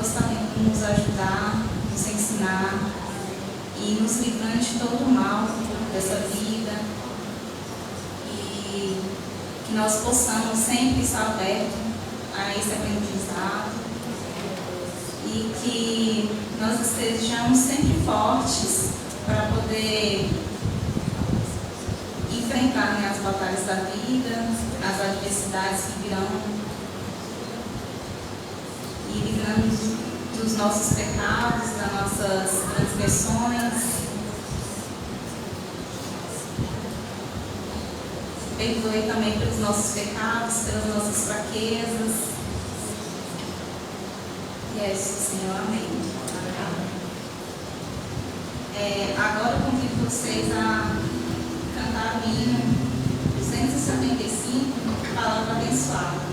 Deus está tentando nos ajudar, nos ensinar e nos livrando de todo o mal dessa vida, e que nós possamos sempre estar abertos a esse aprendizado e que nós estejamos sempre fortes para poder enfrentar, né, as batalhas da vida, as adversidades que virão, e livrando dos nossos pecados, das nossas transgressões. Perdoe também pelos nossos pecados, pelas nossas fraquezas. E é isso, Senhor. Amém. Agora eu convido vocês a cantar o hino 275, Palavra Abençoada.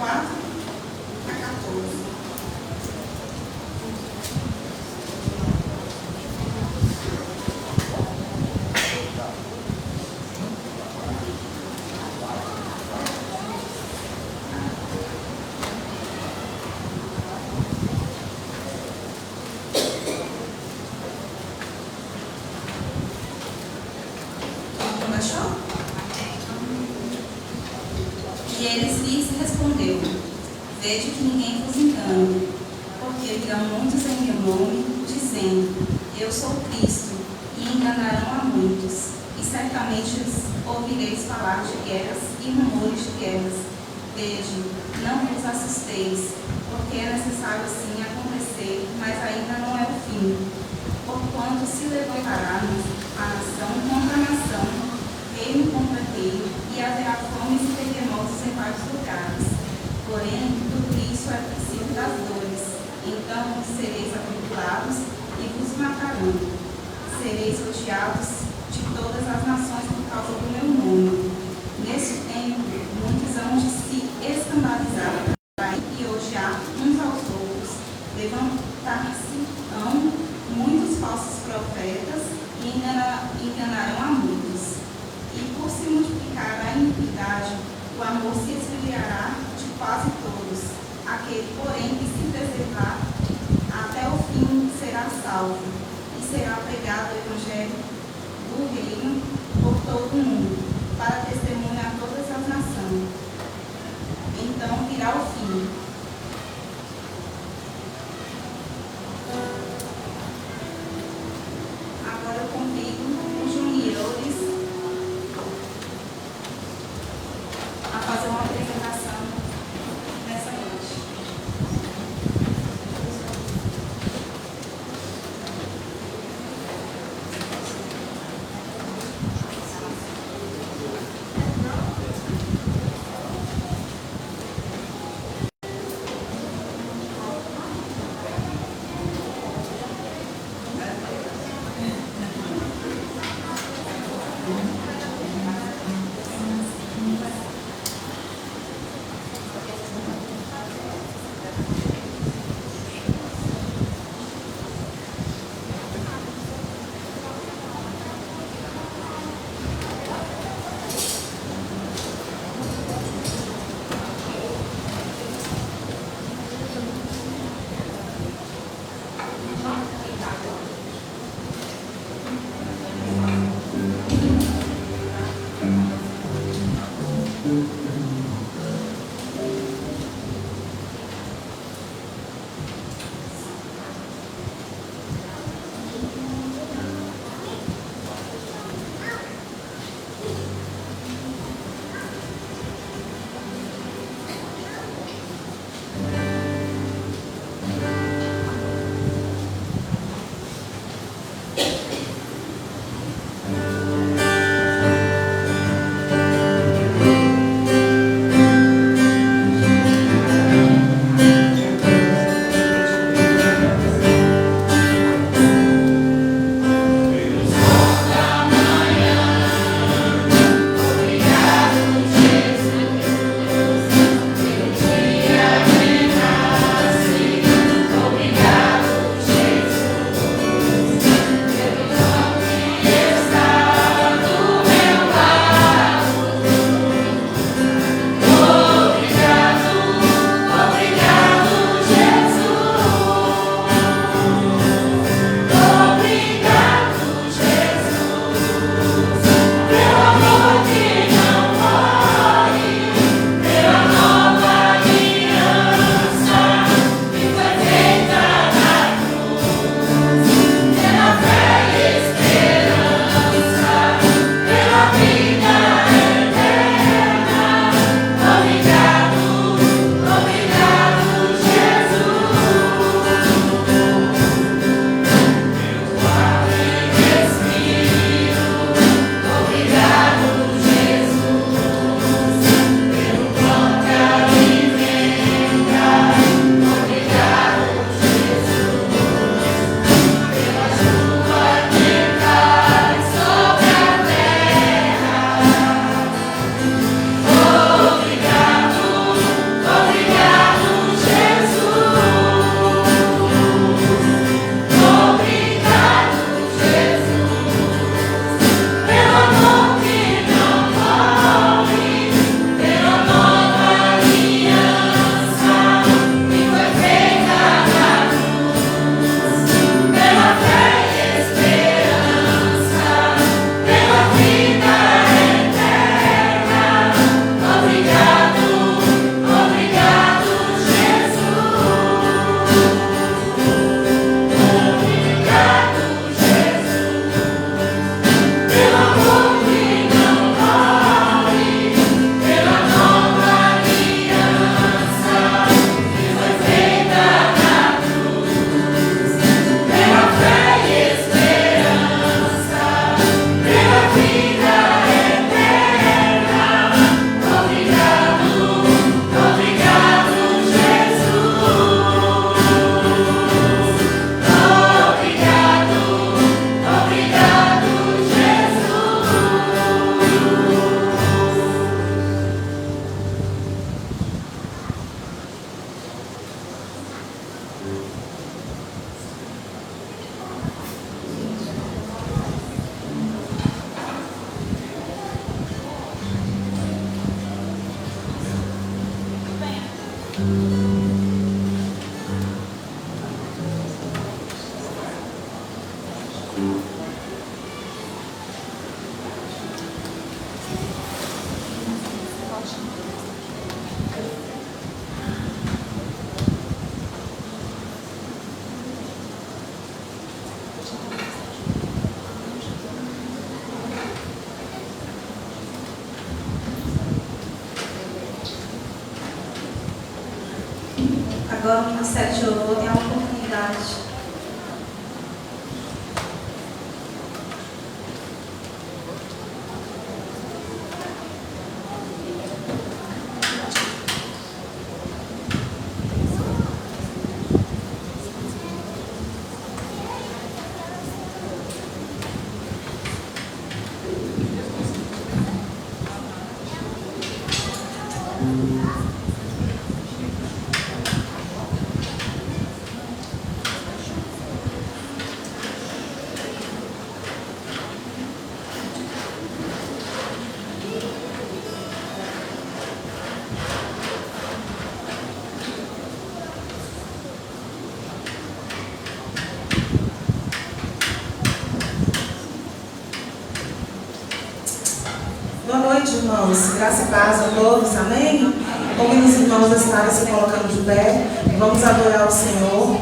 4 a 14. Achou? E eles lhes respondeu: Vede que ninguém vos engane, porque virão muitos em meu nome, dizendo: Eu sou Cristo, e enganarão a muitos. E certamente ouvireis falar de guerras e rumores de guerras. Vede, não vos assusteis, porque é necessário sim acontecer, mas ainda não é o fim. Porquanto se levantará a nação contra a nação, reino contra reino, e haverá fomes e terremotos em vários lugares. Porém, tudo isso é princípio das dores. Então sereis atribulados e vos matarão. Sereis odiados de todas as nações por causa do meu nome. Nesse tempo, muitos hão de se escandalizar e odiar uns aos outros. Levantar-se-ão muitos falsos profetas e enganarão a muitos. E por se multiplicar a iniquidade, o amor se esfriará de quase todos. Aquele, porém, que se preservar até o fim será salvo. E será pregado o evangelho do reino por todo o mundo, para testemunhar a todas as nações. Então virá o fim. Agora eu convido os juniores a fazer uma apresentação nessa noite. Agora o Ministério de Louvor tem a oportunidade Boa noite, irmãos. Graça e paz a todos, amém? Convido os irmãos a estarem se colocando de pé. Vamos adorar o Senhor,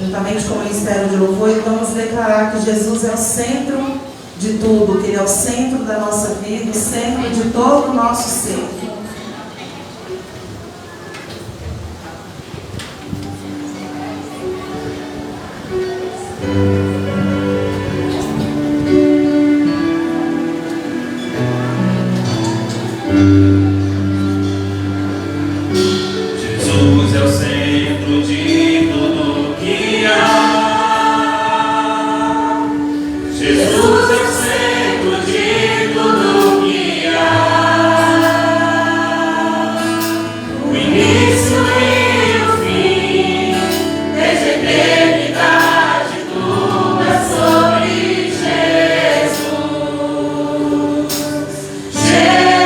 juntamente com o Ministério de Louvor, e vamos declarar que Jesus é o centro de tudo, que Ele é o centro da nossa vida, o centro de todo o nosso ser. Jesus é o centro de tudo que há. Jesus é o centro de tudo que há. O início e o fim, desde a eternidade, tudo é sobre Jesus. Jesus.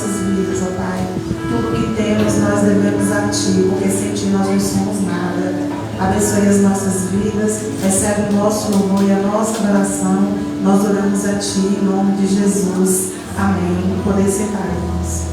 nossas vidas, ó Pai. Tudo que temos nós devemos a Ti, porque sem Ti nós não somos nada. Abençoe as nossas vidas, recebe o nosso louvor e a nossa oração. Nós oramos a Ti em nome de Jesus. Amém. Podem sentar, irmãos.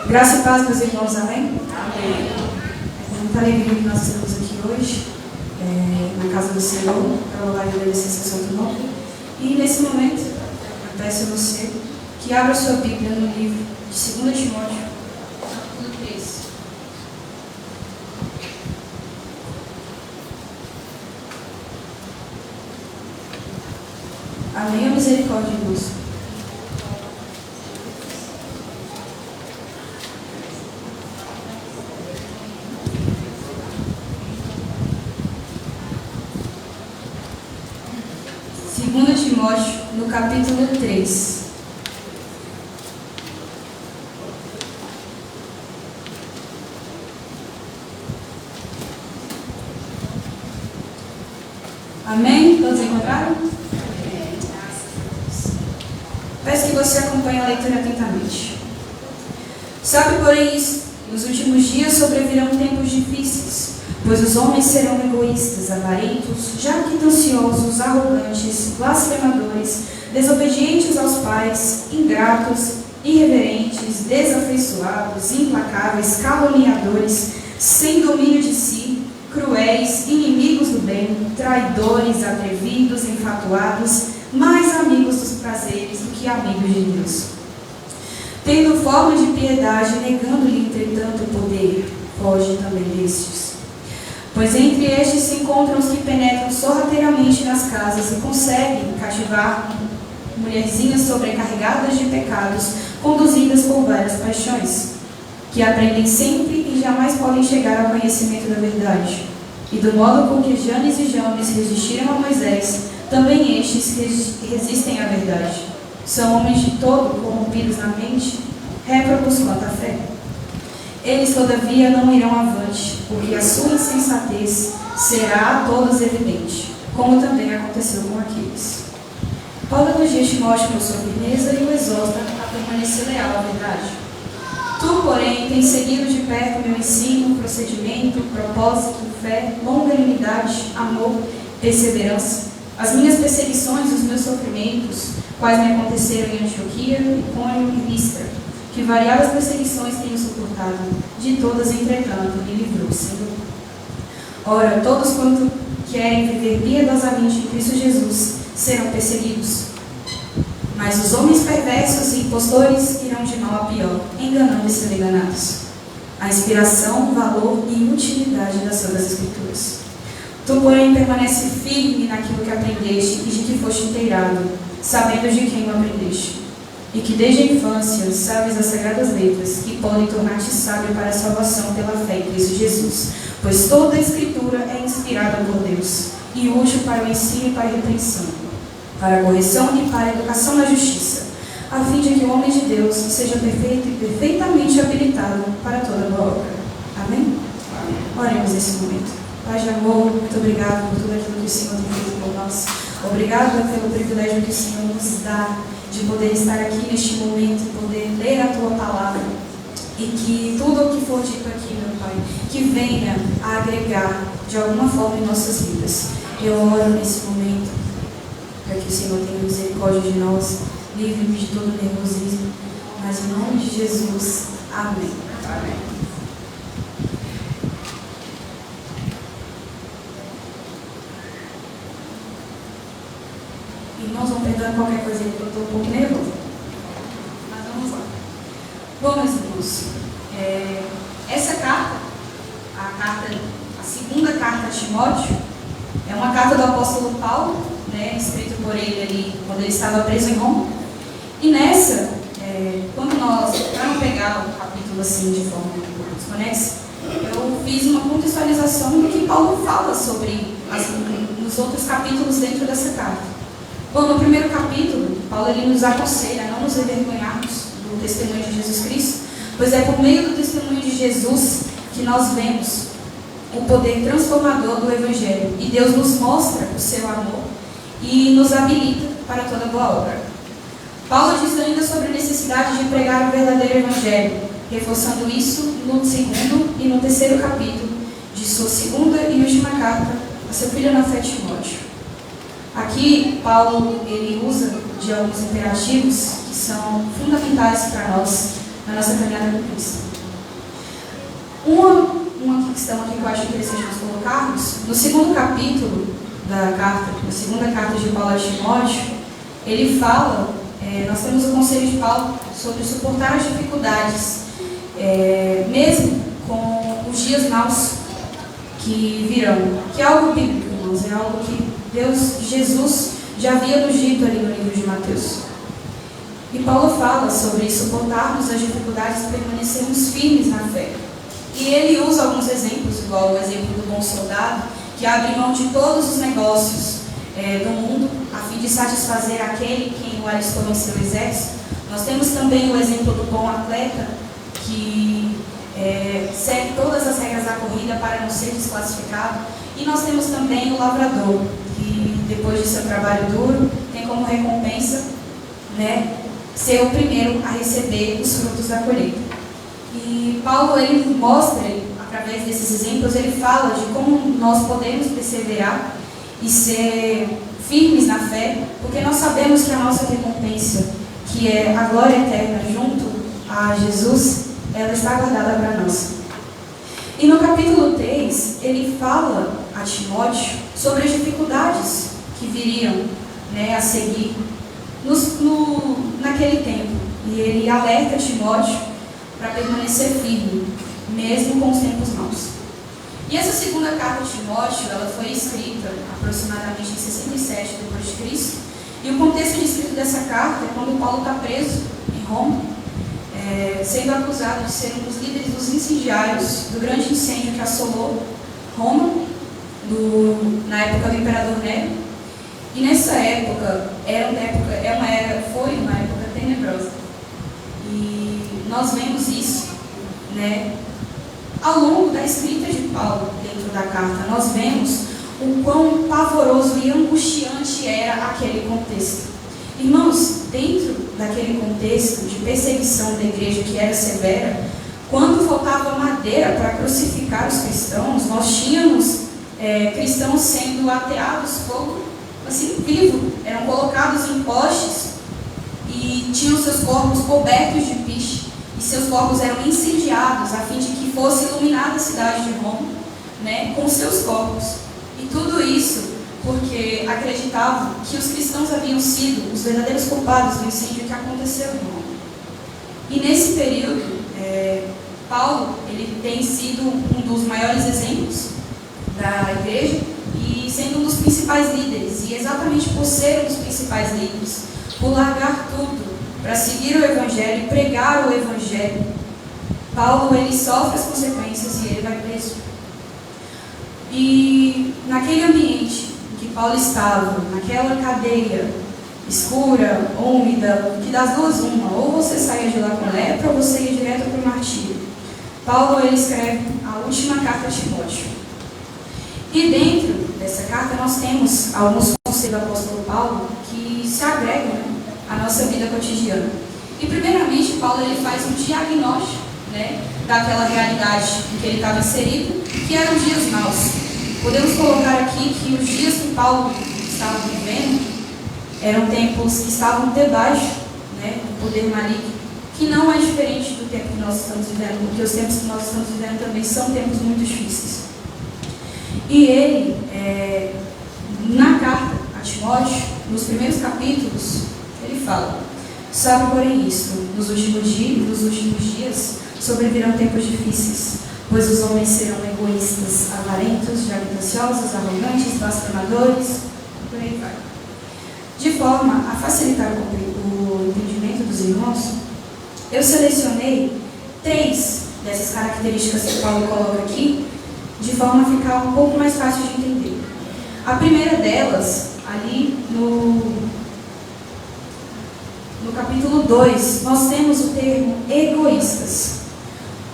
Graça e paz, meus irmãos, amém? Amém. É muita alegria que nós estamos aqui hoje, na casa do Senhor, para louvar e agradecer seu santo nome. E nesse momento, eu peço a você que abra sua Bíblia no livro de 2 Timóteo, capítulo 3. Amém, a misericórdia de Deus. Timóteo, no capítulo 3. Amém? Todos encontraram? Peço que você acompanhe a leitura atentamente. Sabe, porém, isso, nos últimos dias sobrevirão tempos difíceis, pois os homens serão egoístas, avarentos, jactanciosos, arrogantes, blasfemadores, desobedientes aos pais, ingratos, irreverentes, desafeiçoados, implacáveis, caluniadores, sem domínio de si, cruéis, inimigos do bem, traidores, atrevidos, enfatuados, mais amigos dos prazeres do que amigos de Deus. Tendo forma de piedade, negando-lhe, entretanto, o poder, foge também destes. Pois entre estes se encontram os que penetram sorrateiramente nas casas e conseguem cativar mulherzinhas sobrecarregadas de pecados, conduzidas por várias paixões, que aprendem sempre e jamais podem chegar ao conhecimento da verdade. E do modo com que Janes e Jambres resistiram a Moisés, também estes resistem à verdade. São homens de todo corrompidos na mente, réprobos quanto à fé. Eles, todavia, não irão avante, porque a sua insensatez será a todos evidente, como também aconteceu com aqueles. Paulo elogia Timóteo por sua firmeza e o exorta a permanecer leal à verdade. Tu, porém, tens seguido de perto meu ensino, procedimento, propósito, fé, longanimidade, amor, perseverança, as minhas perseguições e os meus sofrimentos, quais me aconteceram em Antioquia, Icônio e Listra, que variadas perseguições tenho suportado, de todas, entretanto, me livrou o Senhor. Ora, todos quanto querem viver piedosamente em Cristo Jesus serão perseguidos. Mas os homens perversos e impostores irão de mal a pior, enganando e sendo enganados. A inspiração, valor e utilidade das Santas Escrituras. Tu, porém, permanece firme naquilo que aprendeste e de que foste inteirado, sabendo de quem o aprendeste. E que desde a infância sabes as sagradas letras, que podem tornar-te sábio para a salvação pela fé em Cristo Jesus. Pois toda a Escritura é inspirada por Deus, e útil para o ensino e para a repreensão, para a correção e para a educação na justiça, a fim de que o homem de Deus seja perfeito e perfeitamente habilitado para toda boa obra. Amém? Oremos nesse momento. Pai de amor, muito obrigado por tudo aquilo que o Senhor tem feito por nós. Obrigada pelo privilégio que o Senhor nos dá de poder estar aqui neste momento, poder ler a Tua palavra. E que tudo o que for dito aqui, meu Pai, que venha a agregar de alguma forma em nossas vidas. Eu oro nesse momento para que o Senhor tenha misericórdia de nós, livre-nos de todo nervosismo, mas em nome de Jesus, amém. Amém. Irmãos, vão perdoar qualquer coisa que eu estou um pouco nervosa. Mas vamos lá. Bom, meus irmãos, essa carta, a segunda carta a Timóteo, é uma carta do apóstolo Paulo, né, escrita por ele ali quando ele estava preso em Roma. E nessa, quando nós, para não pegar o capítulo assim de forma um pouco desconexa, eu fiz uma contextualização do que Paulo fala sobre nos outros capítulos dentro dessa carta. Bom, no primeiro capítulo, Paulo ele nos aconselha a não nos envergonharmos do testemunho de Jesus Cristo, pois é por meio do testemunho de Jesus que nós vemos o poder transformador do Evangelho. E Deus nos mostra o seu amor e nos habilita para toda boa obra. Paulo diz ainda sobre a necessidade de pregar o verdadeiro Evangelho, reforçando isso no segundo e no terceiro capítulo de sua segunda e última carta a seu filho na fé Timóteo. Aqui, Paulo ele usa de alguns imperativos que são fundamentais para nós na nossa caminhada com Cristo. Uma questão aqui que eu acho interessante nós colocarmos, no segundo capítulo da carta, na segunda carta de Paulo a Timóteo, ele fala, nós temos o conselho de Paulo sobre suportar as dificuldades, mesmo com os dias maus que virão, que é algo bíblico, irmãos, é algo que Jesus já havia nos dito ali no livro de Mateus. E Paulo fala sobre suportarmos as dificuldades e permanecermos firmes na fé. E ele usa alguns exemplos, igual o exemplo do bom soldado, que abre mão de todos os negócios do mundo, a fim de satisfazer aquele quem o alistou em seu exército. Nós temos também o exemplo do bom atleta, que segue todas as regras da corrida para não ser desclassificado. E nós temos também o lavrador, que depois de seu trabalho duro, tem como recompensa, né, ser o primeiro a receber os frutos da colheita. E Paulo, ele mostra, através desses exemplos, ele fala de como nós podemos perseverar e ser firmes na fé, porque nós sabemos que a nossa recompensa, que é a glória eterna junto a Jesus, ela está guardada para nós. E no capítulo 3, ele fala a Timóteo sobre as dificuldades que viriam, né, a seguir naquele tempo. E ele alerta Timóteo para permanecer firme, mesmo com os tempos maus. E essa segunda carta de Timóteo, ela foi escrita aproximadamente em 67 d.C. E o contexto de escrita dessa carta é quando Paulo está preso em Roma, sendo acusado de ser um dos líderes dos incendiários do grande incêndio que assolou Roma, na época do imperador Nero. E nessa época, foi uma época tenebrosa. E nós vemos isso, né, ao longo da escrita de Paulo dentro da carta. Nós vemos o quão pavoroso e angustiante era aquele contexto. Irmãos, dentro daquele contexto de perseguição da igreja que era severa, quando faltava madeira para crucificar os cristãos, nós tínhamos cristãos sendo ateados fogo, assim, vivo, eram colocados em postes e tinham seus corpos cobertos de piche, e seus corpos eram incendiados a fim de que fosse iluminada a cidade de Roma, né, com seus corpos. E tudo isso porque acreditavam que os cristãos haviam sido os verdadeiros culpados do incêndio que aconteceu em Roma. E nesse período, Paulo ele tem sido um dos maiores exemplos da igreja e sendo um dos principais líderes. E exatamente por ser um dos principais líderes, por largar tudo para seguir o Evangelho e pregar o Evangelho, Paulo ele sofre as consequências e ele vai preso. E naquele ambiente que Paulo estava, naquela cadeia escura, úmida, que das duas uma, ou você saía de lá com lepra ou você ia direto para o martírio. Paulo ele escreve a última carta a Timóteo. E dentro dessa carta nós temos alguns conselhos conselho do apóstolo Paulo que se agregam, né, à nossa vida cotidiana. E primeiramente, Paulo ele faz um diagnóstico, né, daquela realidade em que ele estava inserido, que eram dias maus. Podemos colocar aqui que os dias que Paulo estava vivendo eram tempos que estavam debaixo, né, do poder maligno, que não é diferente do tempo que nós estamos vivendo, porque os tempos que nós estamos vivendo também são tempos muito difíceis. E ele, na carta a Timóteo, nos primeiros capítulos, ele fala: sabe, porém, isto, nos últimos dias sobrevirão tempos difíceis, pois os homens serão egoístas, avarentos, jactanciosos, arrogantes, blasfemadores, e por aí vai. De forma a facilitar o entendimento dos irmãos, eu selecionei 3 dessas características que Paulo coloca aqui, de forma a ficar um pouco mais fácil de entender. A primeira delas, ali no capítulo 2, nós temos o termo egoístas.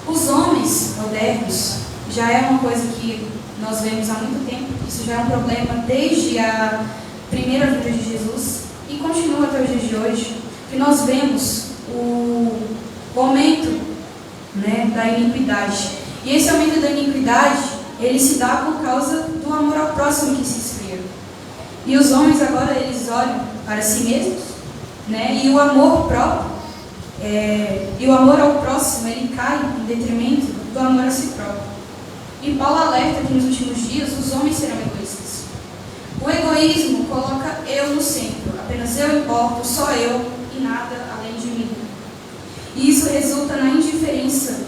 Os homens modernos já é uma coisa que nós vemos há muito tempo, isso já é um problema desde a primeira vinda de Jesus e continua até os dias de hoje, que nós vemos o aumento, né, da iniquidade. E esse aumento da iniquidade, ele se dá por causa do amor ao próximo que se esfria. E os homens agora, eles olham para si mesmos, né, e o amor próprio, e o amor ao próximo, ele cai em detrimento do amor a si próprio. E Paulo alerta que nos últimos dias os homens serão egoístas. O egoísmo coloca eu no centro, apenas eu importo, só eu e nada além de mim. E isso resulta na indiferença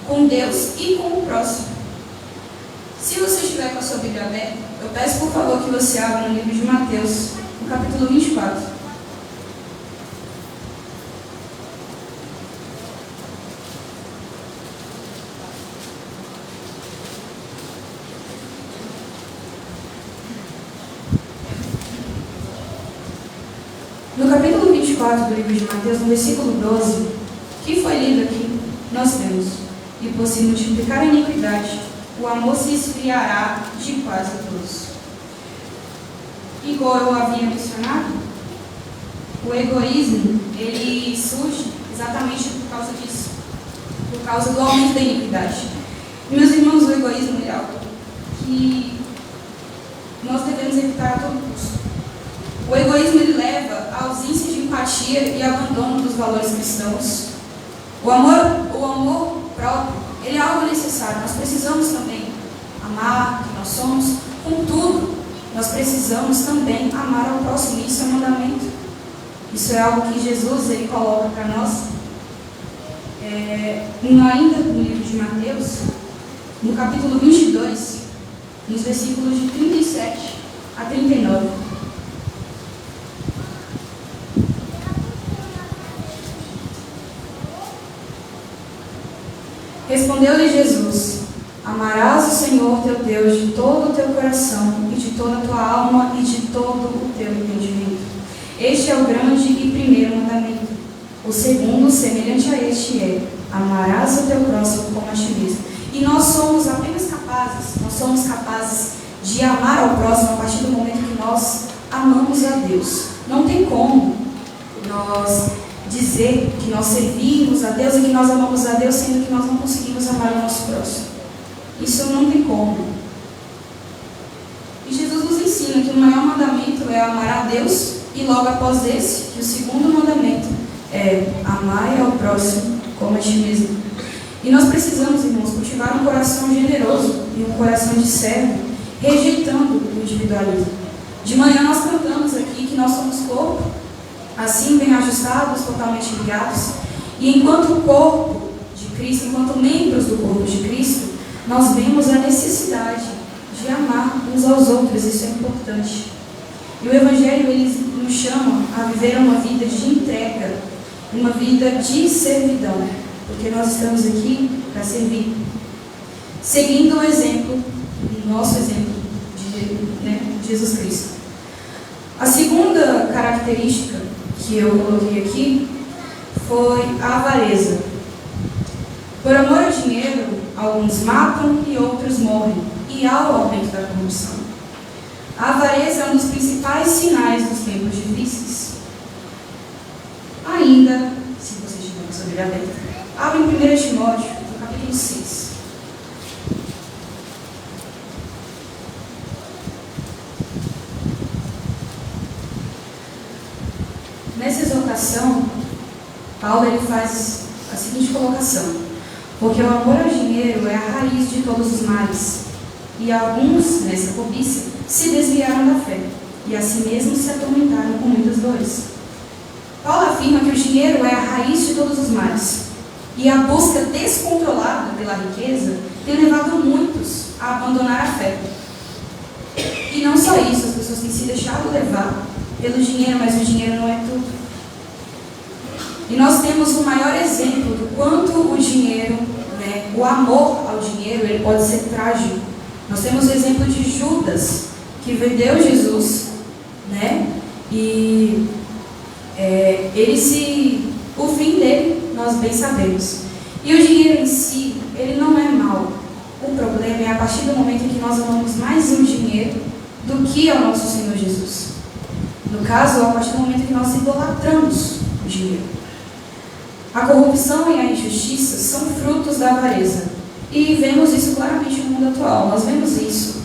com Deus e com o próximo. Se você estiver com a sua Bíblia aberta, eu peço por favor que você abra no livro de Mateus, no capítulo 24. No capítulo 24 do livro de Mateus, no versículo 12, que foi lido aqui, nós temos: e por se multiplicar a iniquidade, o amor se esfriará de quase todos. Igual eu havia mencionado, o egoísmo, ele surge exatamente por causa disso, por causa do aumento da iniquidade. E, meus irmãos, o egoísmo é algo que nós devemos evitar a todo custo. O egoísmo, ele leva à ausência de empatia e abandono dos valores cristãos. O amor próprio, ele é algo necessário. Nós precisamos também amar quem nós somos. Contudo, nós precisamos também amar ao próximo. Isso é um mandamento. Isso é algo que Jesus, ele coloca para nós. Ainda no livro de Mateus, no capítulo 22, nos versículos de 37 a 39. Respondeu-lhe Jesus: amarás o Senhor teu Deus de todo o teu coração e de toda a tua alma e de todo o teu entendimento. Este é o grande e primeiro mandamento. O segundo, semelhante a este, é: amarás o teu próximo como a ti mesmo. E nós somos capazes de amar ao próximo a partir do momento que nós amamos a Deus. Não tem como nós dizer que nós servimos a Deus e que nós amamos a Deus, sendo que nós não conseguimos amar o nosso próximo. Isso não tem como. E Jesus nos ensina que o maior mandamento é amar a Deus, e logo após esse, que o segundo mandamento é amar ao próximo como a ti mesmo. E nós precisamos, irmãos, cultivar um coração generoso e um coração de servo, rejeitando o individualismo. De manhã nós cantamos aqui que nós somos corpo, assim bem ajustados, totalmente ligados. E enquanto corpo de Cristo, enquanto membros do corpo de Cristo, nós vemos a necessidade de amar uns aos outros. Isso é importante. E o Evangelho, ele nos chama a viver uma vida de entrega, uma vida de servidão, porque nós estamos aqui para servir, seguindo o exemplo, o nosso exemplo de Jesus Cristo. A segunda característica que eu coloquei aqui foi a avareza. Por amor ao dinheiro, alguns matam e outros morrem, e há o aumento da corrupção. A avareza é um dos principais sinais dos tempos difíceis. Ainda, se vocês tiverem sua Bíblia aberta, abre em 1 Timóteo, no capítulo 6. Nessa exortação, Paulo ele faz a seguinte colocação: porque o amor ao dinheiro é a raiz de todos os males, e alguns, nessa cobiça, se desviaram da fé, e a si mesmos se atormentaram com muitas dores. Paulo afirma que o dinheiro é a raiz de todos os males, e a busca descontrolada pela riqueza tem levado muitos a abandonar a fé. E não só isso, as pessoas têm se deixado levar pelo dinheiro, mas o dinheiro não é tudo. E nós temos o maior exemplo do quanto o dinheiro, o amor ao dinheiro, ele pode ser trágico. Nós temos o exemplo de Judas, que vendeu Jesus, e o fim dele, nós bem sabemos. E o dinheiro em si, ele não é mau. O problema é a partir do momento em que nós amamos mais o dinheiro do que ao nosso Senhor Jesus. No caso, a partir do momento em que nós idolatramos o dinheiro. A corrupção e a injustiça são frutos da avareza. E vemos isso claramente no mundo atual. Nós vemos isso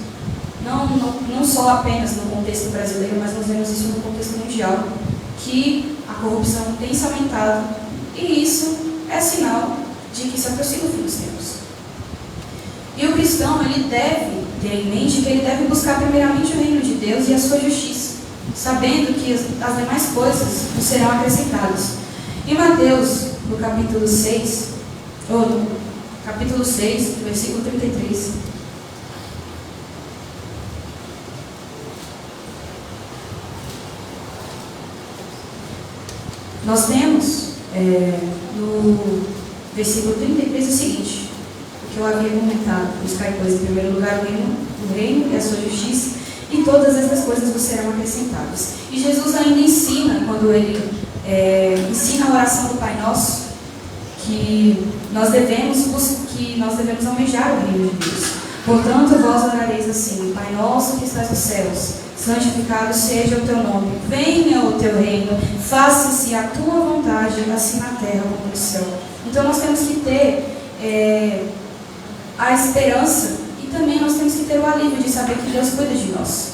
não só apenas no contexto brasileiro, mas nós vemos isso no contexto mundial, que a corrupção tem se aumentado, e isso é sinal de que se aproxima o fim dos tempos. E o cristão, ele deve ter em mente que ele deve buscar primeiramente o reino de Deus e a sua justiça, sabendo que as demais coisas nos serão acrescentadas. Em Mateus, no capítulo 6, versículo 33, nós temos no versículo 33 o seguinte: o que eu havia comentado, buscar, pois, em primeiro lugar o reino e a sua justiça, e todas essas coisas vos serão acrescentadas. E Jesus ainda ensina, quando ele ensina a oração do Pai Nosso, que nós devemos almejar o reino de Deus. Portanto, vós orareis assim: Pai nosso que estás nos céus, santificado seja o teu nome, venha o teu reino, faça-se a tua vontade, assim na terra como no céu. Então nós temos que ter a esperança, e também nós temos que ter o alívio de saber que Deus cuida de nós,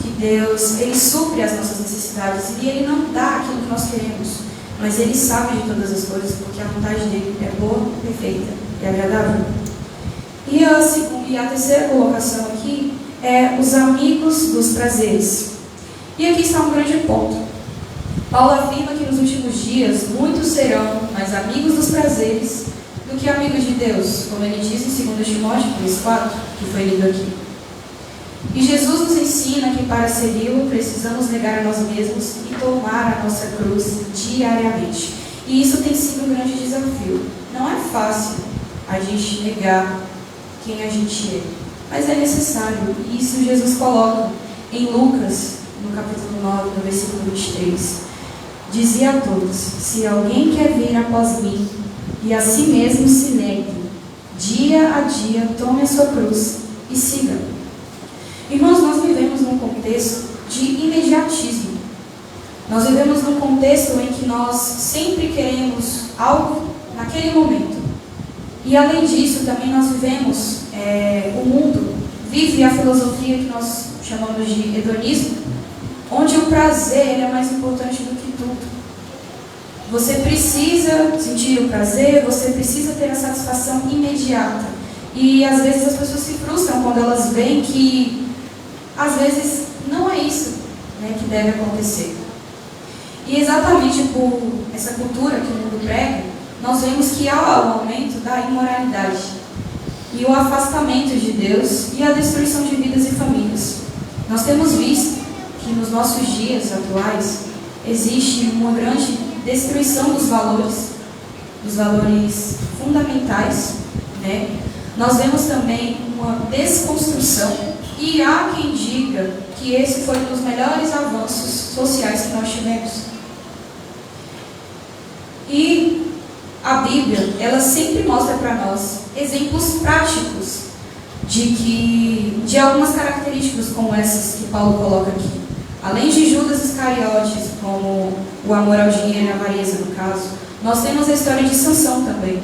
que Deus, ele supre as nossas necessidades, e ele não dá aquilo que nós queremos, mas ele sabe de todas as coisas, porque a vontade dele é boa, perfeita e agradável. E a terceira colocação aqui é os amigos dos prazeres. E aqui está um grande ponto. Paulo afirma que nos últimos dias muitos serão mais amigos dos prazeres do que amigos de Deus, como ele diz em 2 Timóteo 3,4, que foi lido aqui. E Jesus nos ensina que para segui-lo precisamos negar a nós mesmos e tomar a nossa cruz diariamente. E isso tem sido um grande desafio. Não é fácil a gente negar quem a gente é, mas é necessário. E isso Jesus coloca em Lucas, no capítulo 9, no versículo 23. Dizia a todos: se alguém quer vir após mim, e a si mesmo se negue, dia a dia tome a sua cruz e siga. Irmãos, nós vivemos num contexto de imediatismo. Nós vivemos num contexto em que nós sempre queremos algo naquele momento. E além disso, também nós vivemos, o mundo vive a filosofia que nós chamamos de hedonismo, onde o prazer é mais importante do que tudo. Você precisa sentir o prazer, você precisa ter a satisfação imediata. E às vezes as pessoas se frustram quando elas veem que às vezes não é isso, que deve acontecer. E exatamente por essa cultura que o mundo prega, nós vemos que há o aumento da imoralidade e o afastamento de Deus e a destruição de vidas e famílias. Nós temos visto que nos nossos dias atuais existe uma grande destruição dos valores fundamentais, Nós vemos também uma desconstrução, e há quem diga que esse foi um dos melhores avanços sociais que nós tivemos. E a Bíblia, ela sempre mostra para nós exemplos práticos de algumas características como essas que Paulo coloca aqui. Além de Judas Iscariotes, como o amor ao dinheiro e a avareza no caso, nós temos a história de Sansão também,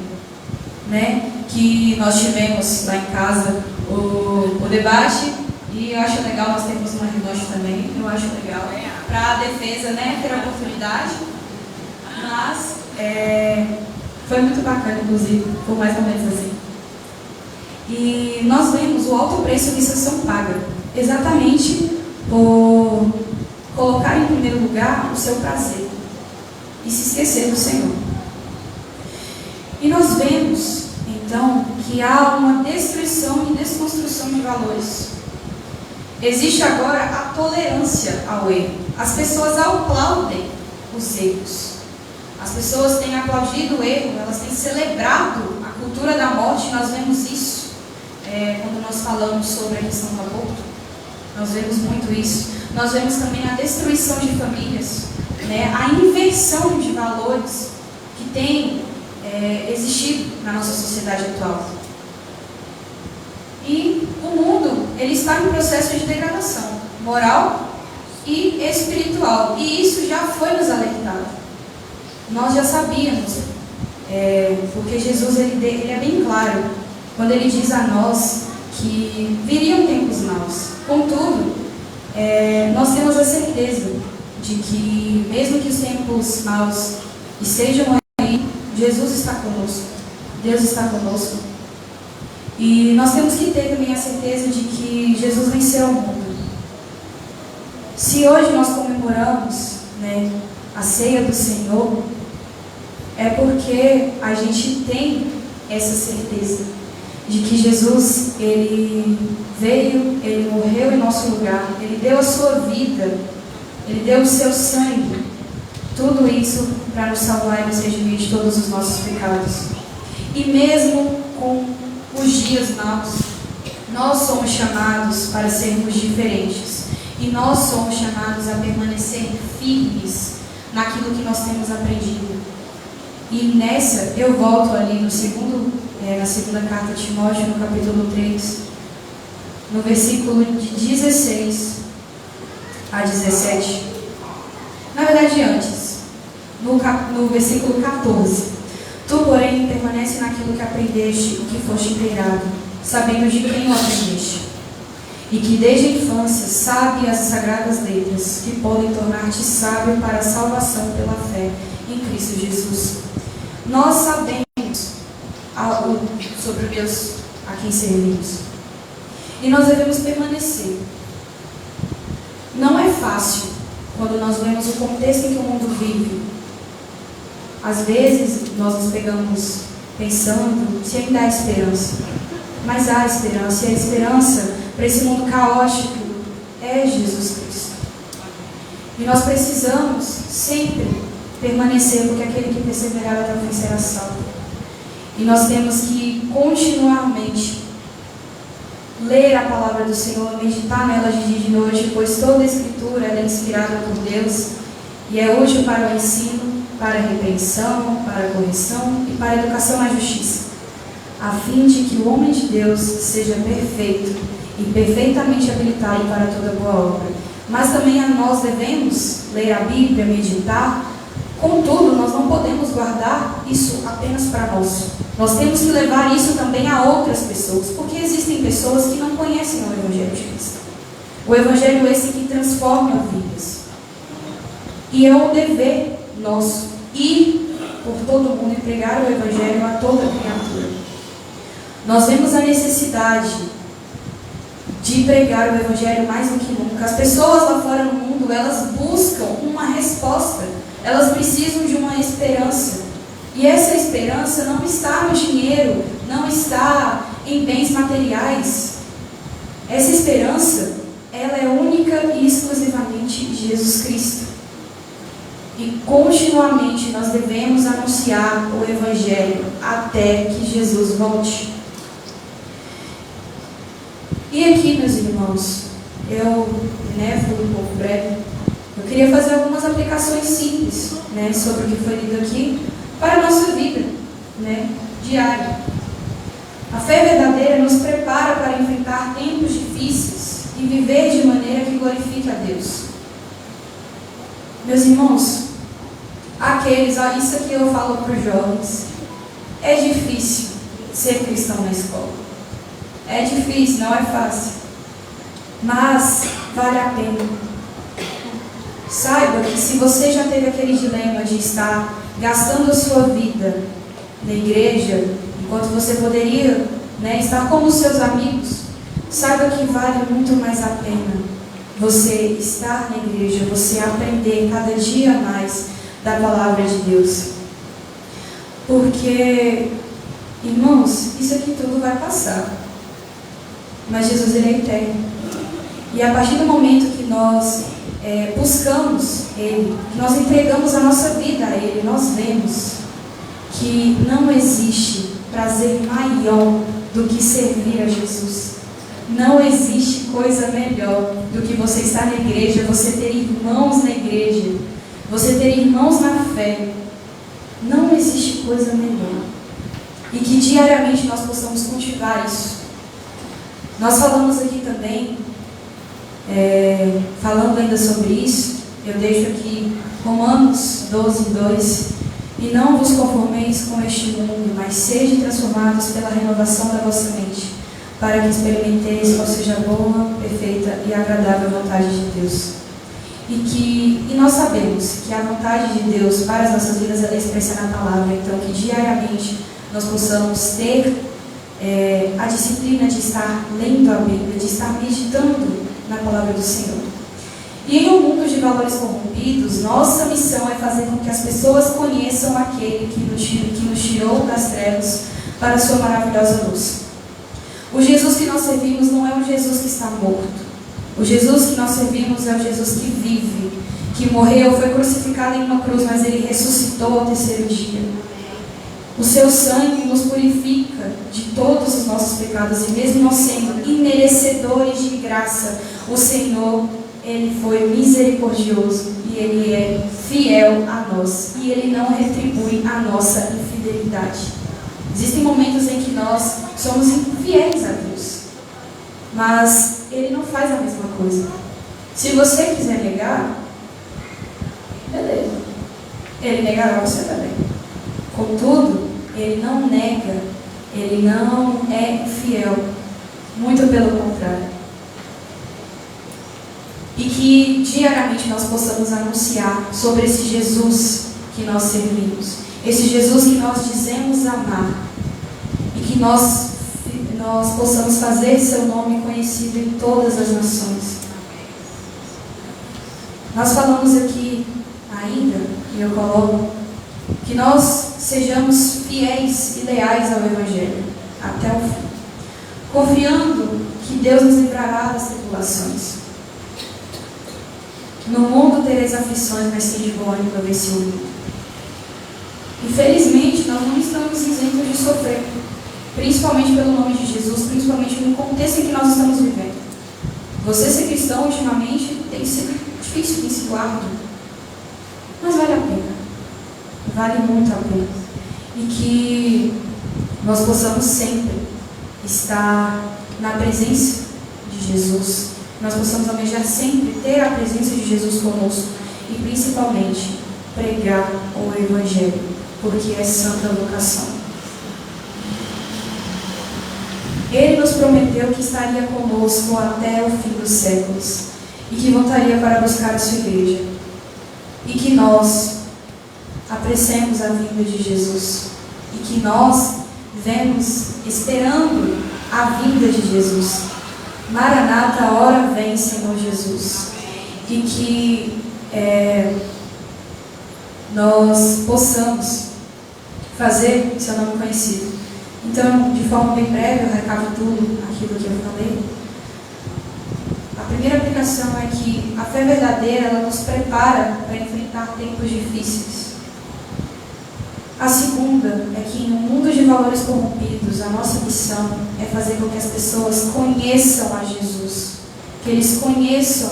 né? Que nós tivemos lá em casa o debate, e eu acho legal nós termos uma revanche também, eu acho legal, para a defesa, né, ter a oportunidade, mas foi muito bacana, inclusive, por mais ou menos assim. E nós vemos o alto preço que Sansão paga, exatamente por colocar em primeiro lugar o seu prazer e se esquecer do Senhor. E nós vemos, então, que há uma destruição e desconstrução de valores. Existe agora a tolerância ao erro. As pessoas aplaudem os erros. As pessoas têm aplaudido o erro, elas têm celebrado a cultura da morte. Nós vemos isso quando nós falamos sobre a questão do aborto. Nós vemos muito isso. Nós vemos também a destruição de famílias, né? A inversão de valores que tem existido na nossa sociedade atual. E o mundo, ele está em processo de degradação moral e espiritual. E isso já foi nos alertado. Nós já sabíamos, porque Jesus ele é bem claro quando ele diz a nós que viriam tempos maus. Contudo, nós temos a certeza de que, mesmo que os tempos maus estejam aí, Jesus está conosco, Deus está conosco. E nós temos que ter também a certeza de que Jesus venceu o mundo. Se hoje nós comemoramos, né, a ceia do Senhor, é porque a gente tem essa certeza de que Jesus, ele veio, ele morreu em nosso lugar, ele deu a sua vida, ele deu o seu sangue, tudo isso para nos salvar e nos redimir de todos os nossos pecados. E mesmo com os dias maus, nós somos chamados para sermos diferentes, e nós somos chamados a permanecer firmes naquilo que nós temos aprendido. E nessa, eu volto ali na segunda carta de Timóteo, no capítulo 3, no versículo de 16 a 17. Na verdade, antes, no versículo 14. Tu, porém, permanece naquilo que aprendeste, o que foste inteirado, sabendo de quem o aprendeste, e que desde a infância sabe as sagradas letras, que podem tornar-te sábio para a salvação pela fé em Cristo Jesus. Nós sabemos sobre o Deus a quem servimos, e nós devemos permanecer. Não é fácil quando nós vemos o contexto em que o mundo vive. Às vezes nós nos pegamos pensando se ainda há esperança, mas há esperança, e a esperança para esse mundo caótico é Jesus Cristo. E nós precisamos sempre permanecer, porque aquele que perseverar até o fim será salvo. E nós temos que continuamente ler a palavra do Senhor, meditar nela de dia e de noite, pois toda a Escritura ela é inspirada por Deus e é útil para o ensino, para a repreensão, para a correção e para a educação na justiça, a fim de que o homem de Deus seja perfeito e perfeitamente habilitado para toda boa obra. Mas também nós devemos ler a Bíblia, meditar. Contudo, nós não podemos guardar isso apenas para nós. Nós temos que levar isso também a outras pessoas, porque existem pessoas que não conhecem o Evangelho de Cristo. O Evangelho esse que transforma vidas. E é um dever nosso ir por todo mundo e pregar o Evangelho a toda criatura. Nós vemos a necessidade de pregar o Evangelho mais do que nunca. As pessoas lá fora no mundo, elas buscam uma resposta. Elas precisam de uma esperança. E essa esperança não está no dinheiro, não está em bens materiais. Essa esperança, ela é única e exclusivamente de Jesus Cristo. E continuamente nós devemos anunciar o Evangelho até que Jesus volte. E aqui, meus irmãos, fui um pouco breve, eu queria fazer algumas aplicações simples, sobre o que foi lido aqui, para a nossa vida, diária. A fé verdadeira nos prepara para enfrentar tempos difíceis e viver de maneira que glorifique a Deus. Meus irmãos, isso aqui eu falo para os jovens, é difícil ser cristão na escola. É difícil, não é fácil. Mas vale a pena. Saiba que se você já teve aquele dilema de estar gastando a sua vida na igreja, enquanto você poderia, estar com os seus amigos, saiba que vale muito mais a pena você estar na igreja, você aprender cada dia mais da palavra de Deus. Porque, irmãos, isso aqui tudo vai passar. Mas Jesus, ele é eterno. E a partir do momento que nós buscamos Ele, que nós entregamos a nossa vida a Ele, nós vemos que não existe prazer maior do que servir a Jesus. Não existe coisa melhor do que você estar na igreja, você ter irmãos na igreja, você ter irmãos na fé. Não existe coisa melhor. E que diariamente nós possamos cultivar isso. Nós falamos aqui também, falando ainda sobre isso, eu deixo aqui Romanos 12:2. E não vos conformeis com este mundo, mas sede transformados pela renovação da vossa mente, para que experimenteis qual seja a boa, perfeita e agradável vontade de Deus. E nós sabemos que a vontade de Deus para as nossas vidas ela é expressa na palavra, então que diariamente nós possamos ter a disciplina de estar lendo a Bíblia, de estar meditando na palavra do Senhor. E em um mundo de valores corrompidos, nossa missão é fazer com que as pessoas conheçam aquele que nos tirou das trevas para a sua maravilhosa luz. O Jesus que nós servimos não é um Jesus que está morto. O Jesus que nós servimos é o Jesus que vive, que morreu, foi crucificado em uma cruz, mas ele ressuscitou ao terceiro dia. O seu sangue nos purifica de todos os nossos pecados, e mesmo nós sendo imerecedores de graça, o Senhor, Ele foi misericordioso e Ele é fiel a nós, e Ele não retribui a nossa infidelidade. Existem momentos em que nós somos infiéis a Deus, mas Ele não faz a mesma coisa. Se você quiser negar, beleza, Ele negará você também. Contudo, Ele não nega, Ele não é infiel, muito pelo contrário. E que diariamente nós possamos anunciar sobre esse Jesus que nós servimos, esse Jesus que nós dizemos amar, e que nós possamos fazer seu nome conhecido em todas as nações. Nós falamos aqui ainda, e eu coloco, que nós sejamos fiéis e leais ao Evangelho até o fim, confiando que Deus nos livrará das tribulações. No mundo tereis aflições, mas tende bom ânimo, eu venci o mundo. Infelizmente, nós não estamos isentos de sofrer, principalmente pelo nome de Jesus, principalmente no contexto em que nós estamos vivendo. Você ser cristão ultimamente tem sido difícil, tem sido árduo, mas vale a pena, vale muito a pena. E que nós possamos sempre estar na presença de Jesus, nós possamos almejar sempre ter a presença de Jesus conosco e principalmente pregar o Evangelho, porque é santa vocação. Ele nos prometeu que estaria conosco até o fim dos séculos e que voltaria para buscar a sua igreja, e que nós apressemos a vinda de Jesus e que nós vemos esperando a vinda de Jesus. Maranata, a hora vem, Senhor Jesus. E que nós possamos fazer seu nome conhecido. Então, de forma bem breve, eu recapitulo aquilo que eu falei. A primeira aplicação é que a fé verdadeira ela nos prepara para enfrentar tempos difíceis. A segunda é que em um mundo de valores corrompidos, a nossa missão é fazer com que as pessoas conheçam a Jesus, que eles conheçam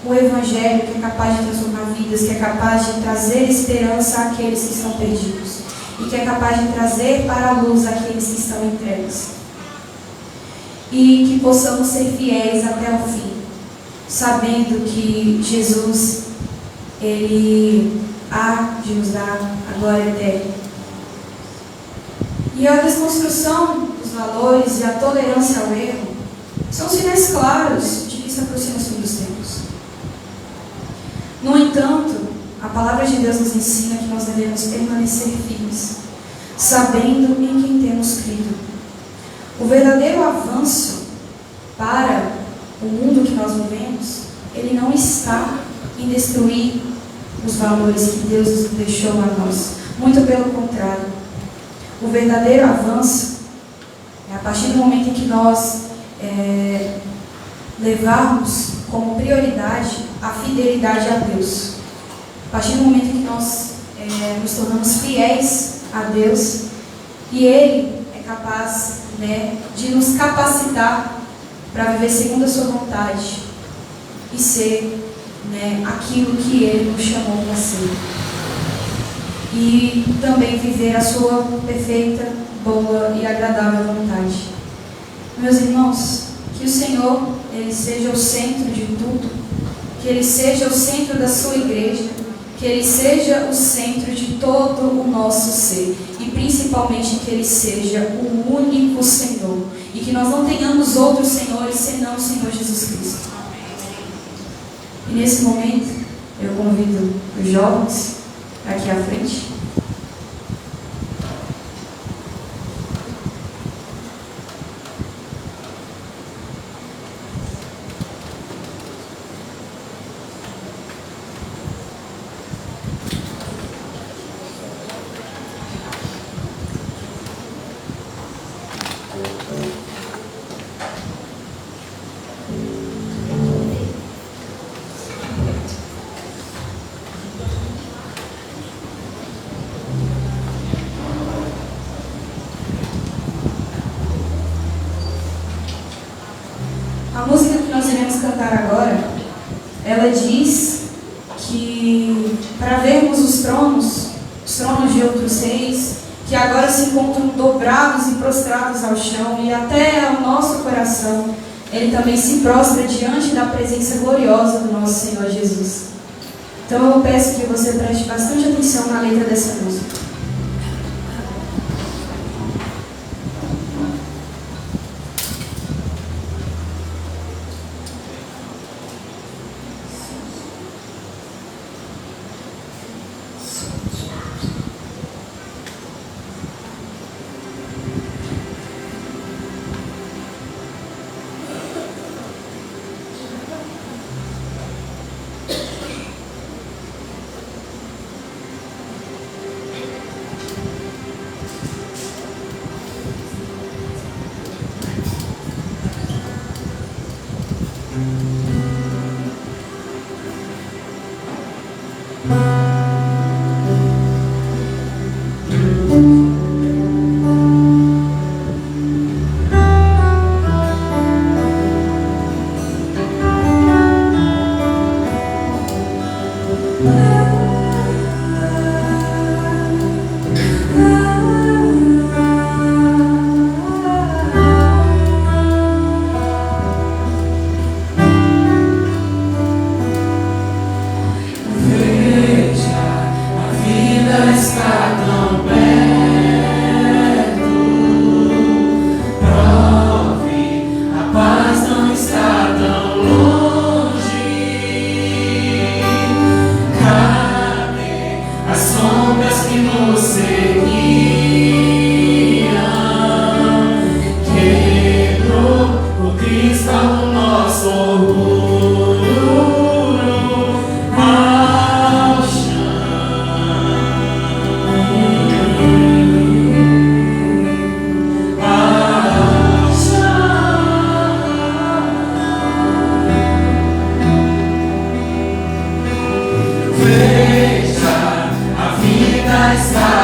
o Evangelho que é capaz de transformar vidas, que é capaz de trazer esperança àqueles que estão perdidos e que é capaz de trazer para a luz aqueles que estão em trevas. e que possamos ser fiéis até o fim, sabendo que Jesus, Ele há de nos dar a glória eterna. E a desconstrução dos valores e a tolerância ao erro são sinais claros de que se aproxima o fim dos tempos. No entanto, a palavra de Deus nos ensina que nós devemos permanecer firmes, sabendo em quem temos crido. O verdadeiro avanço para o mundo que nós vivemos, ele não está em destruir os valores que Deus nos deixou a nós. Muito pelo contrário. O verdadeiro avanço é a partir do momento em que nós levarmos como prioridade a fidelidade a Deus. A partir do momento em que nós nos tornamos fiéis a Deus, e Ele é capaz, de nos capacitar para viver segundo a sua vontade e ser aquilo que Ele nos chamou para ser. E também viver a sua perfeita, boa e agradável vontade. Meus irmãos, que o Senhor, Ele seja o centro de tudo, que Ele seja o centro da sua igreja, que Ele seja o centro de todo o nosso ser, e principalmente que Ele seja o único Senhor, e que nós não tenhamos outros senhores senão o Senhor Jesus Cristo. E nesse momento, eu convido os jovens aqui à frente. A música que nós iremos cantar agora, ela diz que para vermos os tronos de outros reis, que agora se encontram dobrados e prostrados ao chão, e até ao nosso coração, ele também se prostra diante da presença gloriosa do nosso Senhor Jesus. Então eu peço que você preste bastante atenção na letra dessa música. Está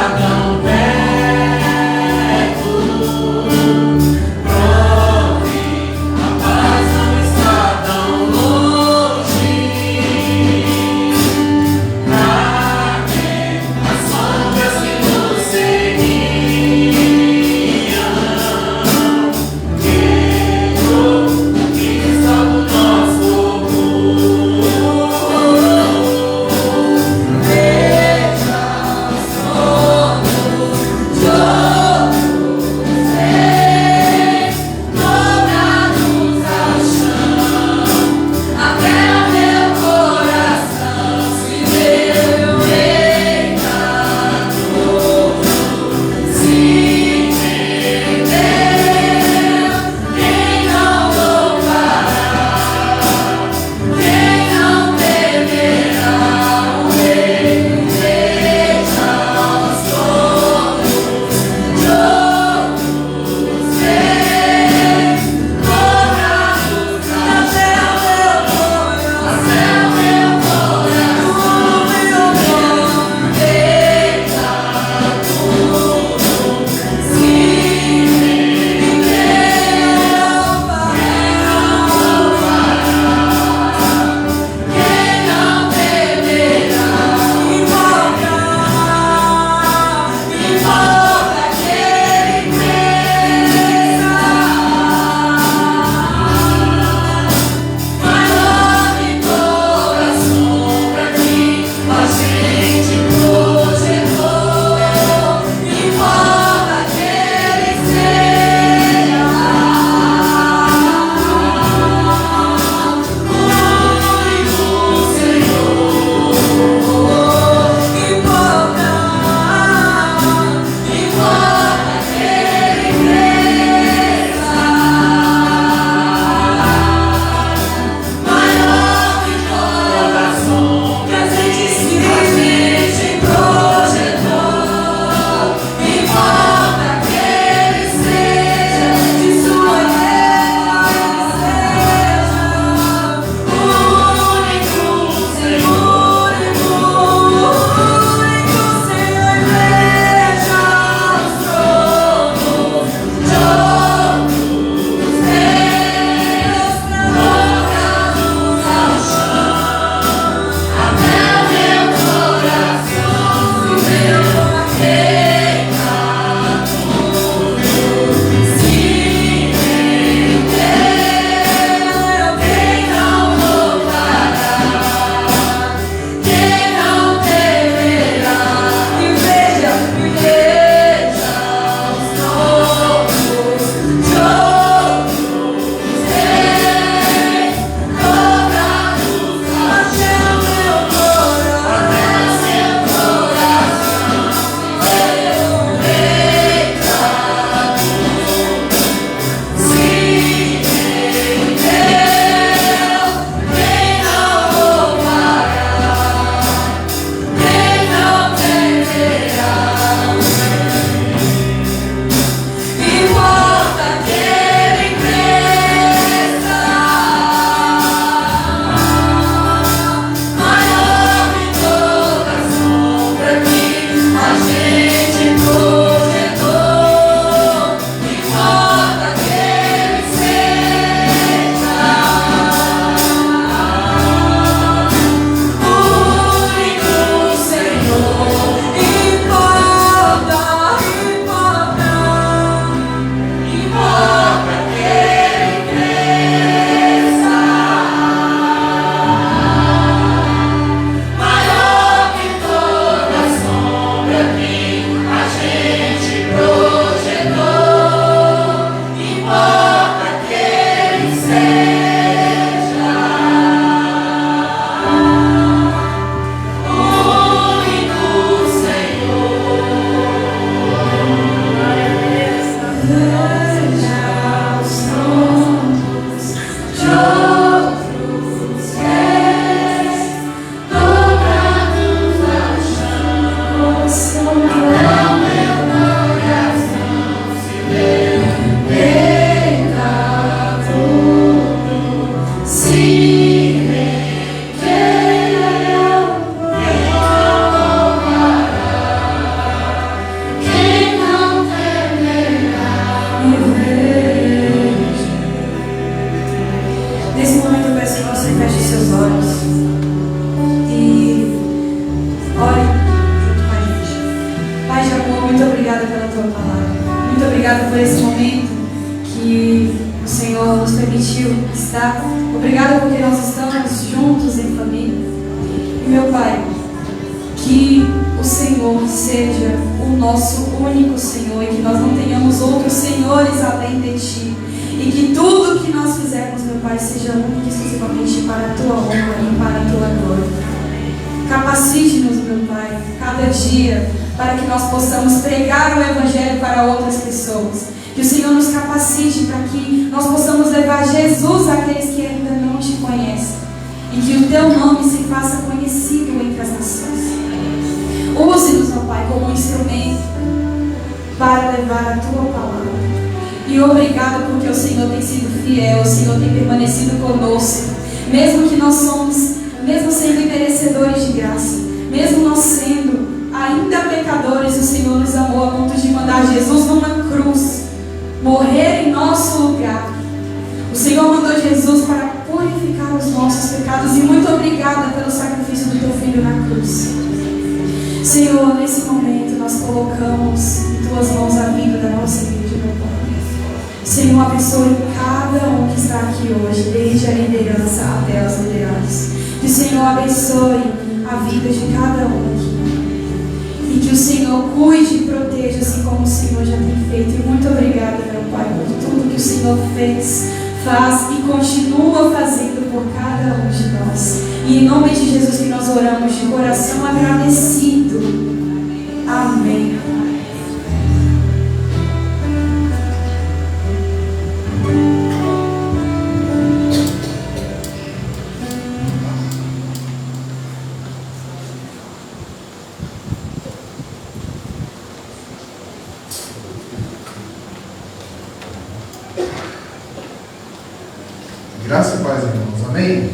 Graça e paz, irmãos. Amém?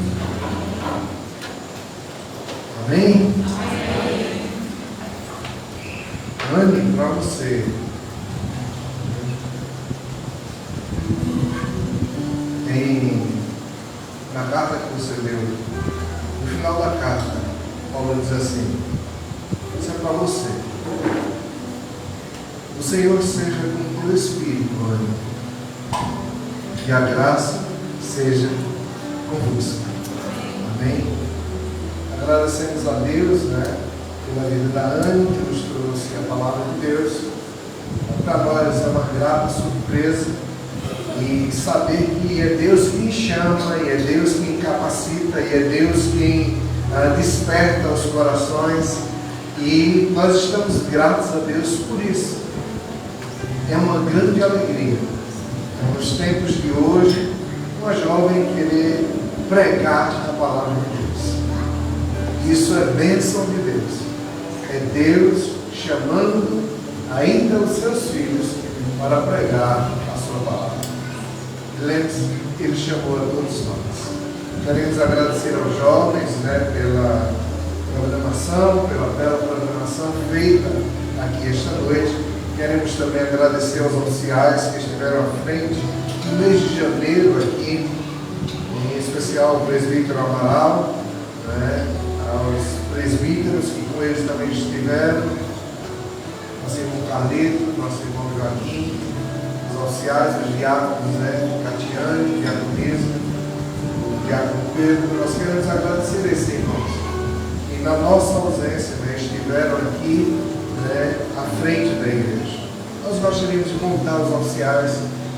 Amém? Ânimo para você. Na carta que você leu, no final da carta, Paulo diz assim: isso é para você. O Senhor seja com o teu espírito, ânimo. E a graça seja convosco. Amém? Agradecemos a Deus, pela vida da Ana, que nos trouxe a palavra de Deus. para nós é uma grata surpresa e saber que é Deus quem chama, e é Deus quem capacita, e é Deus quem desperta os corações, e nós estamos gratos a Deus por isso. É uma grande alegria, nos tempos de hoje, uma jovem querer pregar a palavra de Deus. Isso é bênção de Deus. É Deus chamando ainda os seus filhos para pregar a sua palavra. Lembre-se que Ele chamou a todos nós. Queremos agradecer aos jovens, pela programação, pela bela programação feita aqui esta noite. Queremos também agradecer aos oficiais que estiveram à frente no mês de janeiro aqui, em especial ao presbítero Amaral, aos presbíteros que com eles também estiveram, nosso irmão Carlito, nosso irmão Joaquim, os oficiais, os diáconos, Catiane, diaconisa, o diácono Pedro. Nós queremos agradecer a esses irmãos que na nossa ausência estiveram aqui à frente da igreja. Nós gostaríamos de convidar os oficiais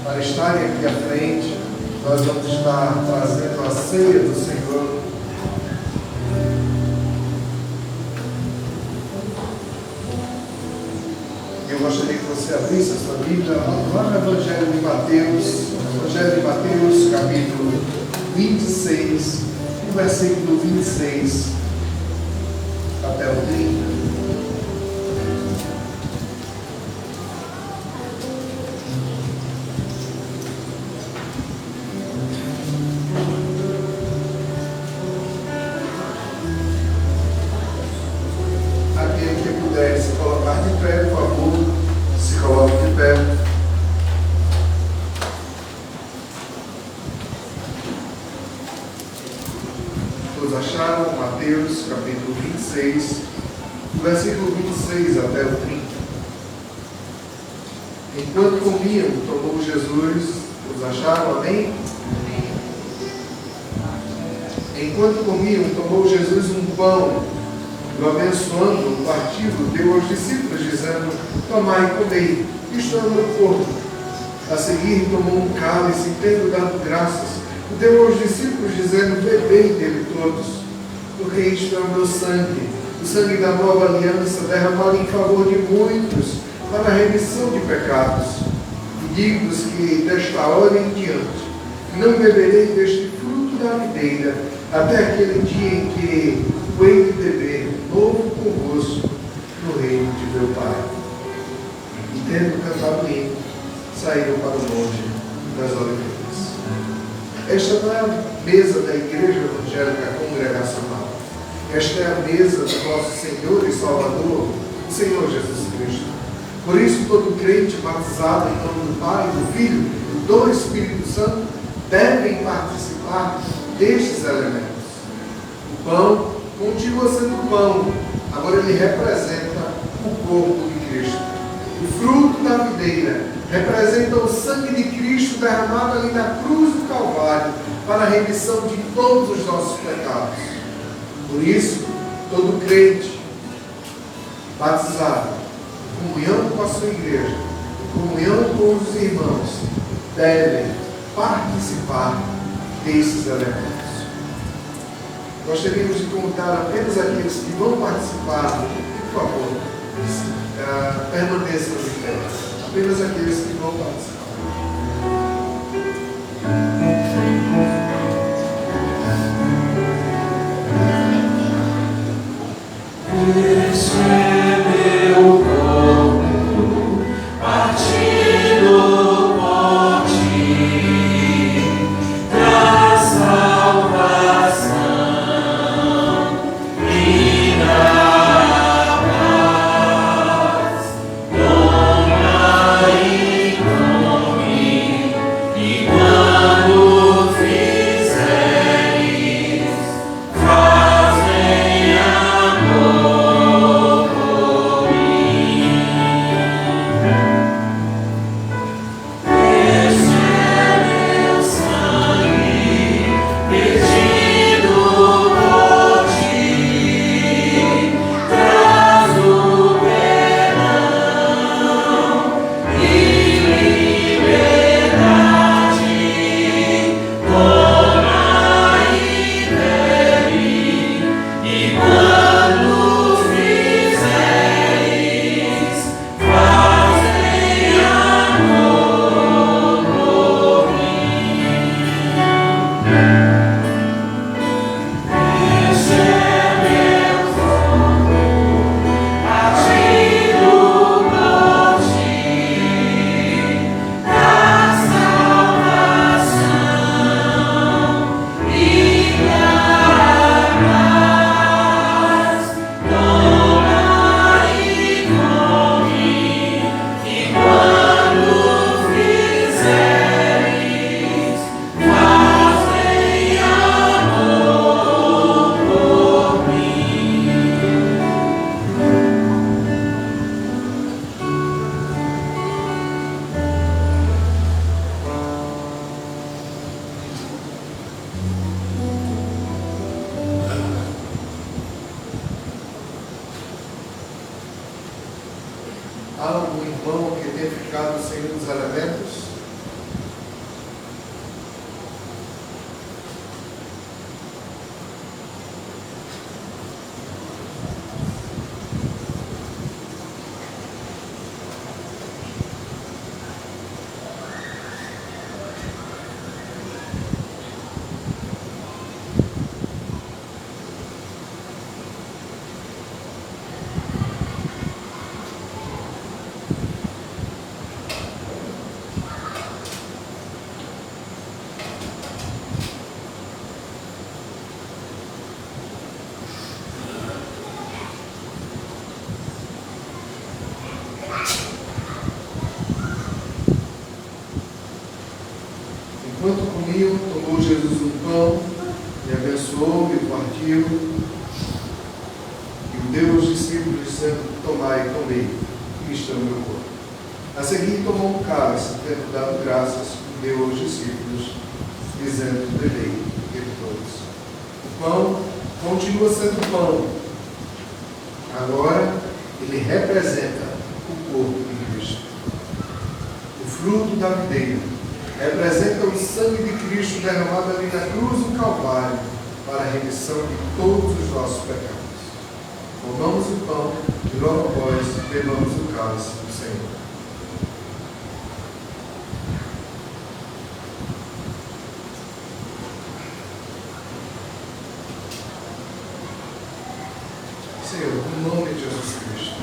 para estarem aqui à frente. Nós vamos estar trazendo a ceia do Senhor. Eu gostaria que você abrisse a sua Bíblia lá no Evangelho de Mateus, capítulo 26, no versículo 26 até o 30. Acharam Mateus capítulo 26, versículo 26 até o 30. Enquanto comiam, tomou Jesus, os acharam, amém? Enquanto comiam, tomou Jesus um pão, o abençoando, partido, deu aos discípulos, dizendo: tomai e comei, isto é o meu corpo. A seguir tomou um cálice, e tendo dado graças, deu aos discípulos, dizendo: bebei dele todos, porque isto é o meu sangue, o sangue da nova aliança, derramado em favor de muitos, para a remissão de pecados. E digo-vos que desta hora em diante não beberei deste fruto da videira, até aquele dia em que o hei de beber novo convosco no reino de meu Pai. E tendo cantado o hino, saíram para o monte das Oliveiras. Esta não é a mesa da Igreja Evangélica Congregacional. Esta é a mesa do nosso Senhor e Salvador, o Senhor Jesus Cristo. Por isso, todo crente batizado em nome do Pai, do Filho e do Espírito Santo devem participar destes elementos. O pão continua sendo pão, agora ele representa o corpo de Cristo. O fruto da videira representa o sangue de Cristo derramado ali na cruz do Calvário para a remissão de todos os nossos pecados. Por isso, todo crente batizado, comunhão com a sua igreja, comunhão com os irmãos, devem participar desses elementos. Gostaríamos de contar apenas aqueles que vão participar. Por favor, permaneçam de pé. Apenas aqueles que vão participar. Este é meu corpo, partido por ti, traz salvação e dá paz. Toma e come. Há algum irmão que tenha ficado sem um dos elementos? Enquanto comiam, tomou Jesus um pão, e abençoou, e o partiu, e o deu aos discípulos, dizendo: tomai e comei, isto é o meu corpo. A seguir tomou um cálice, tendo dado graças, e deu aos discípulos, dizendo: bebei, ele todos. O pão continua sendo pão. Agora, ele representa o corpo de Cristo. O fruto da videira representa o sangue de Cristo derramado ali na cruz do Calvário para a remissão de todos os nossos pecados. Comamos o pão e logo após bebamos o cálice do Senhor. Senhor, no nome de Jesus Cristo,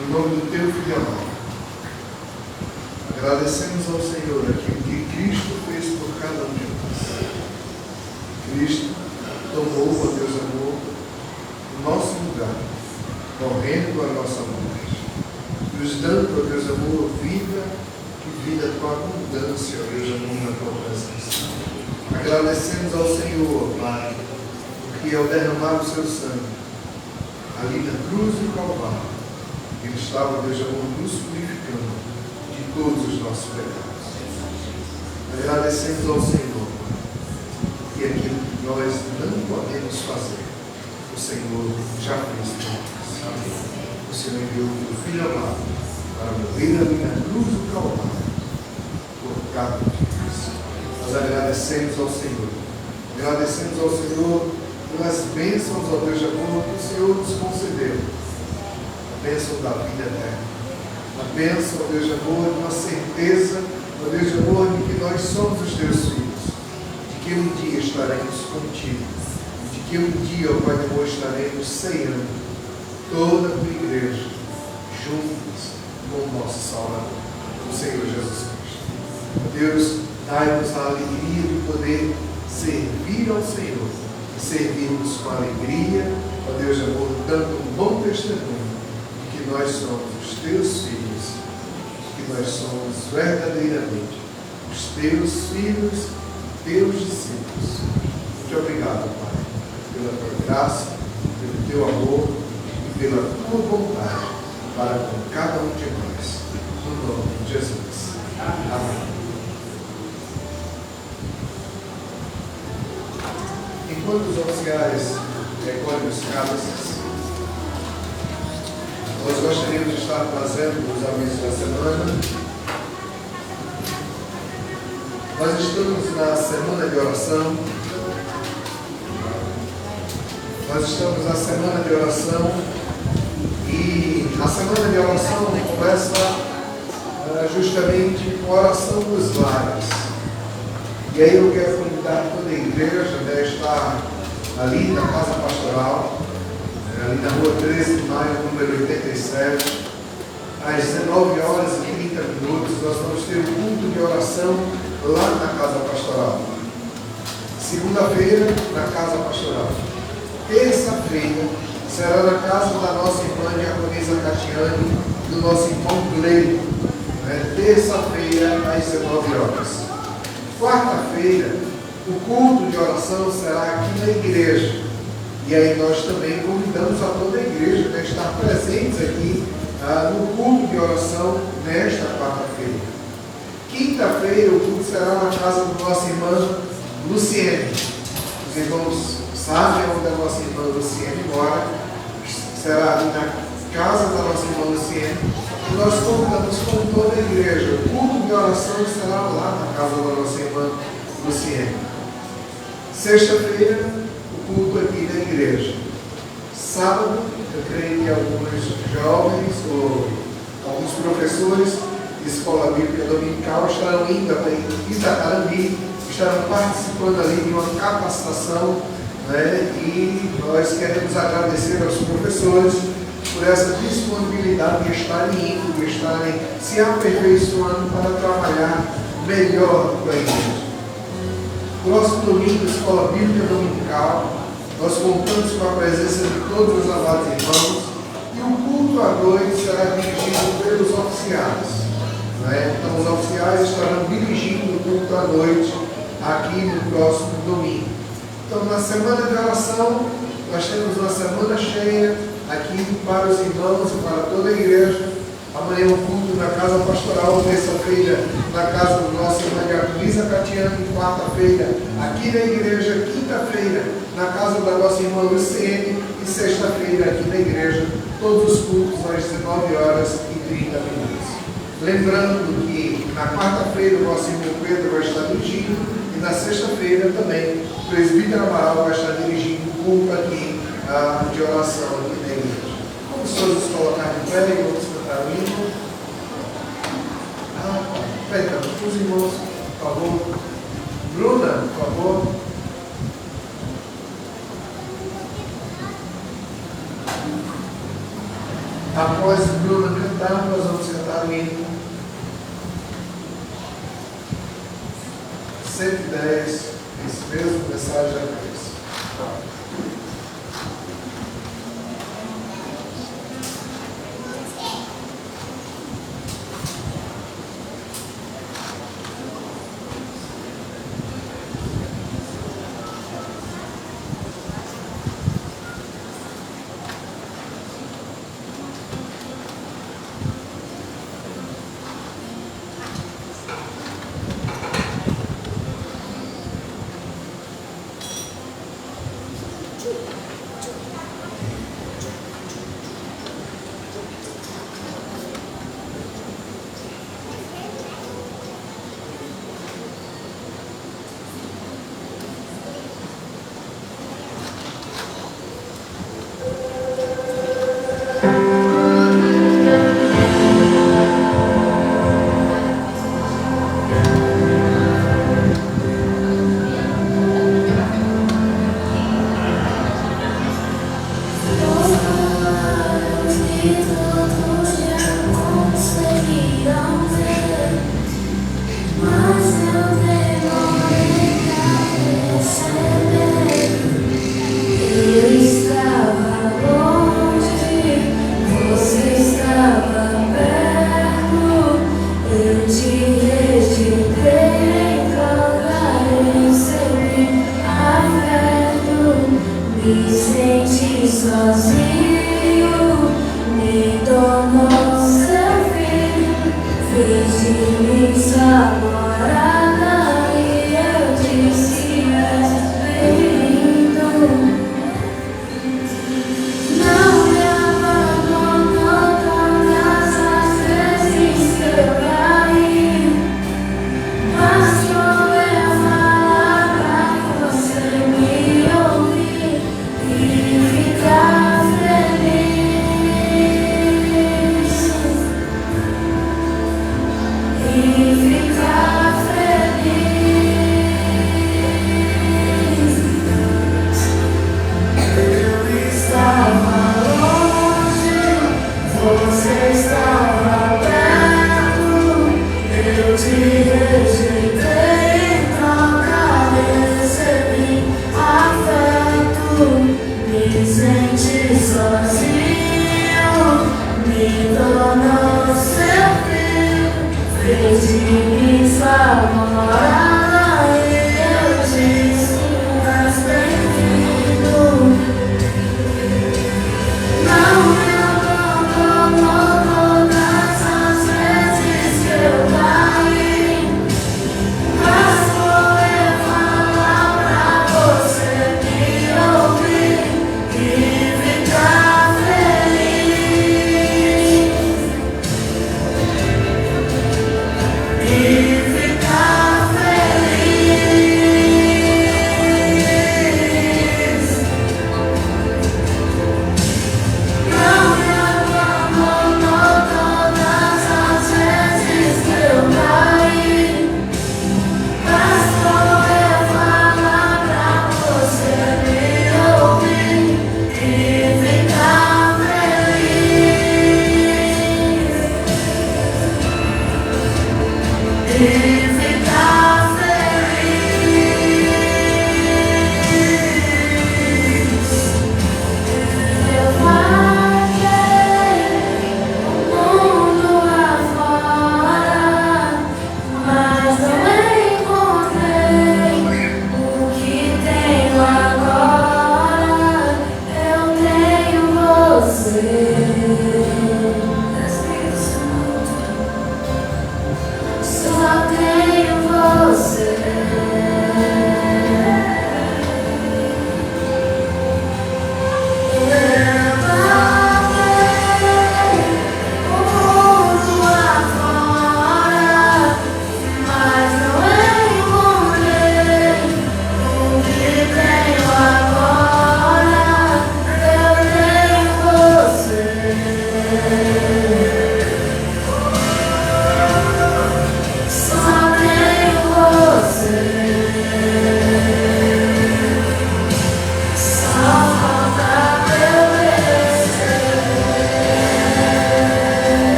no nome do Teu Filho amado, agradecemos ao Senhor aquilo que Cristo fez por cada um de nós. Cristo tomou, ó Deus amor, o nosso lugar, morrendo a nossa morte, nos dando, ó Deus amor, vida e vida com abundância, ó Deus amor, na tua presença. Agradecemos ao Senhor, Pai, porque ao derramar o seu sangue, ali na cruz do Calvário, ele estava, Deus amor, nos purificando de todos os nossos pecados. Agradecemos ao Senhor que aquilo que nós não podemos fazer, o Senhor já fez por nós. O Senhor enviou o Filho amado para morrer ali na cruz do Calvário por cada um de nós. Nós agradecemos ao Senhor. Agradecemos ao Senhor pelas bênçãos, ó Deus de amor, que o Senhor nos concedeu. A bênção da vida eterna. A bênção, ó Deus de amor, uma certeza, ó Deus de amor, de que nós somos os teus filhos, de que um dia estaremos contigo, de que um dia, ó Pai de amor, estaremos ceando toda a tua igreja, juntos com o nosso Salvador, o Senhor Jesus Cristo. Deus, dai-nos a alegria de poder servir ao Senhor, e servirmos com alegria, ó Deus de amor, dando um bom testemunho de que nós somos os teus filhos, que nós somos verdadeiramente os teus filhos, teus discípulos. Muito obrigado, Pai, pela tua graça, pelo teu amor e pela tua vontade para com cada um de nós. No nome de Jesus. Amém. Enquanto os oficiais recolhem os cálices, nós gostaríamos de estar trazendo os avisos da semana. Nós estamos na semana de oração. Nós estamos na semana de oração e a semana de oração começa justamente com a oração dos lares. E aí eu quero convidar toda a igreja, né, estar ali na Casa Pastoral, ali na rua 13 de maio, número 87, às 19 horas e 30 minutos, nós vamos ter um culto de oração lá na Casa Pastoral. Segunda-feira, na Casa Pastoral. Terça-feira, será na casa da nossa irmã Diaconisa Catiane, do nosso irmão Gleito, né? Terça-feira, às 19 horas. Quarta-feira, o culto de oração será aqui na igreja. E aí nós também convidamos a toda a igreja a estar presentes aqui no culto de oração nesta quarta-feira. Quinta-feira, o culto será na casa da nossa irmã Luciene. Os irmãos sabem onde a nossa irmã Luciene mora. Será ali na casa da nossa irmã Luciene. E nós convidamos com toda a igreja. O culto de oração será lá na casa da nossa irmã Luciene. Sexta-feira, o culto aqui na igreja. Sábado, eu creio que alguns jovens ou alguns professores de escola bíblica dominical estarão indo para Itacarambi, estarão participando ali de uma capacitação, né? E nós queremos agradecer aos professores por essa disponibilidade de estarem indo, de estarem se aperfeiçoando para trabalhar melhor com a igreja. Próximo domingo, Escola Bíblica Dominical, nós contamos com a presença de todos os amados irmãos e o culto à noite será dirigido pelos oficiais. Né? Então, os oficiais estarão dirigindo o culto à noite aqui no próximo domingo. Então, na semana de oração, nós temos uma semana cheia aqui para os irmãos e para toda a igreja. Amanhã um culto na casa pastoral, terça-feira na casa do nosso irmã Diaconisa Catiano, quarta-feira aqui na igreja, quinta-feira na casa da nossa irmã Luciene e sexta-feira aqui na igreja, todos os cultos às 19h30. Lembrando que na quarta-feira o nosso irmão Pedro vai estar dirigindo e na sexta-feira também o presbítero Amaral vai estar dirigindo o culto aqui de oração aqui na igreja. Vamos todos colocar de pé e vamos cantar o hino. Pega, os irmãos, por favor. Bruna, por favor. Após Bruna cantar, nós vamos cantar o hino 110, esse mesmo mensagem da cruz.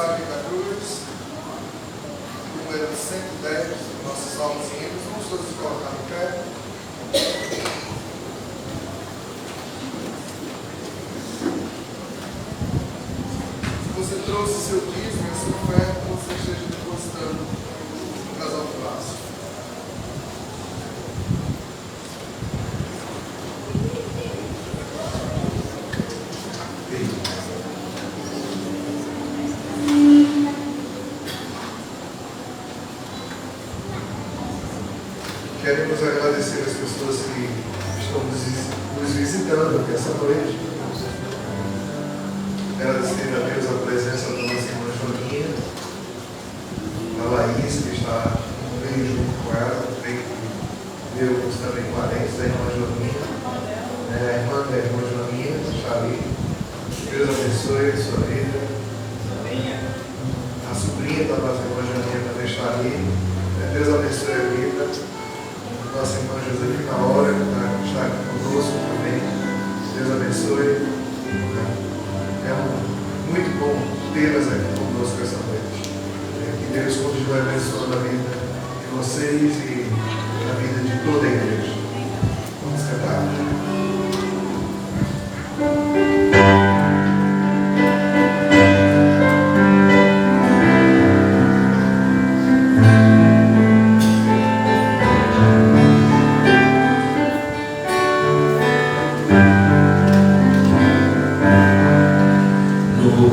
Mensagem da Cruz, número 110 dos nossos salmos e hinos. Vamos todos colocar no pé. Se você trouxe seu dízimo e sua oferta, você esteja depositando no casal plástico. Queremos agradecer as pessoas que estão nos visitando aqui essa noite. Agradecer a Deus a presença da nossa irmã Joaninha, a Laís, que está bem junto com ela, bem que Deus também parentes da irmã Joaninha, a irmã da irmã Joaninha, que está ali. Deus abençoe a sua vida. A sobrinha da nossa irmã Joaninha também está ali. Deus abençoe a vida. Nossa irmã Josefina Hora, que está aqui conosco também. Deus abençoe. É muito bom tê-las aqui conosco essa noite. Que Deus continue abençoando a vida de vocês e a vida de toda a igreja. Vamos cantar.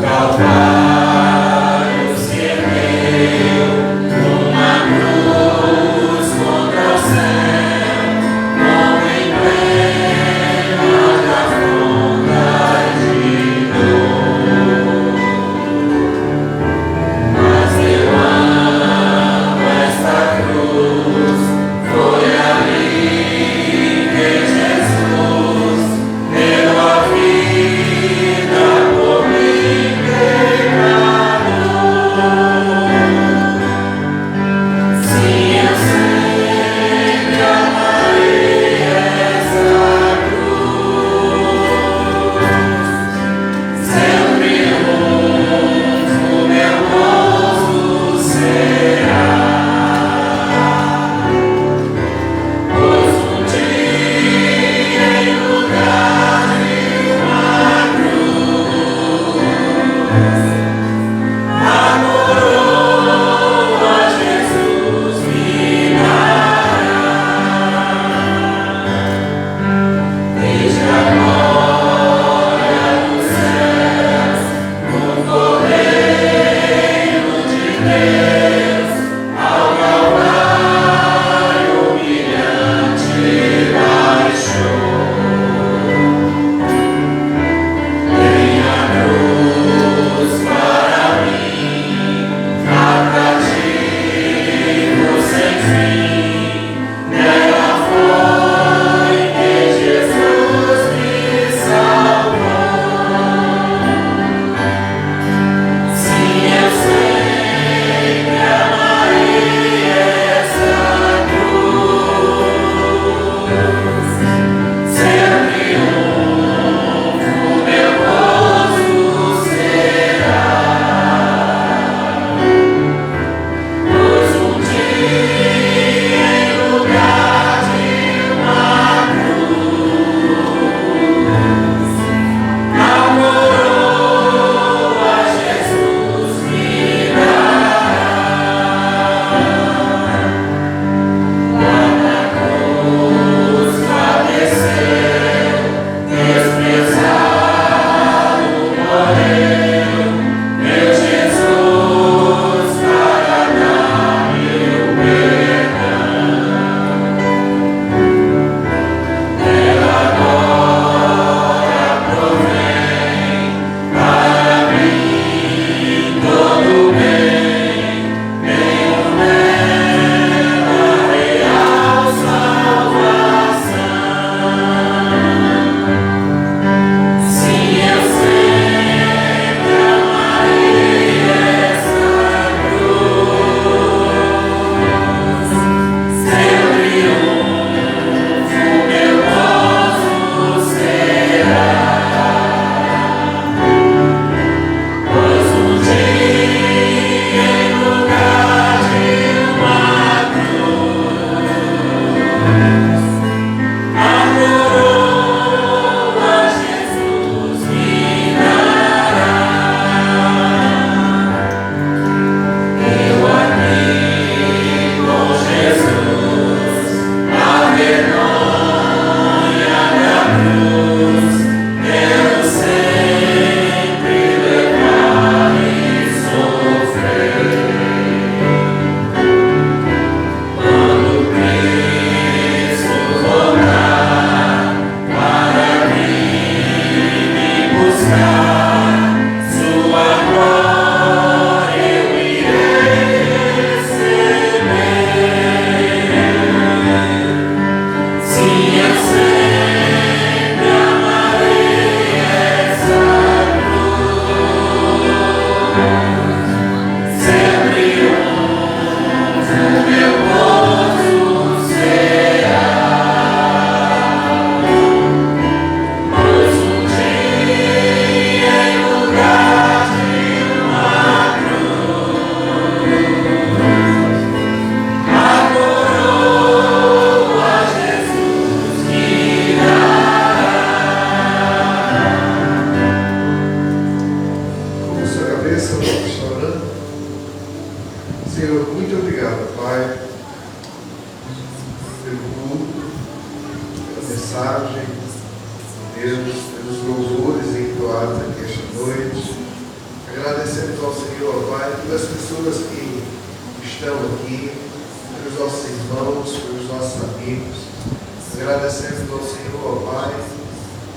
Calvário se ergueu, uma cruz contra o céu. abençoados aqui esta noite. Agradecemos ao Senhor, Pai, pelas pessoas que estão aqui, pelos nossos irmãos, pelos nossos amigos. Agradecemos ao Senhor, Pai,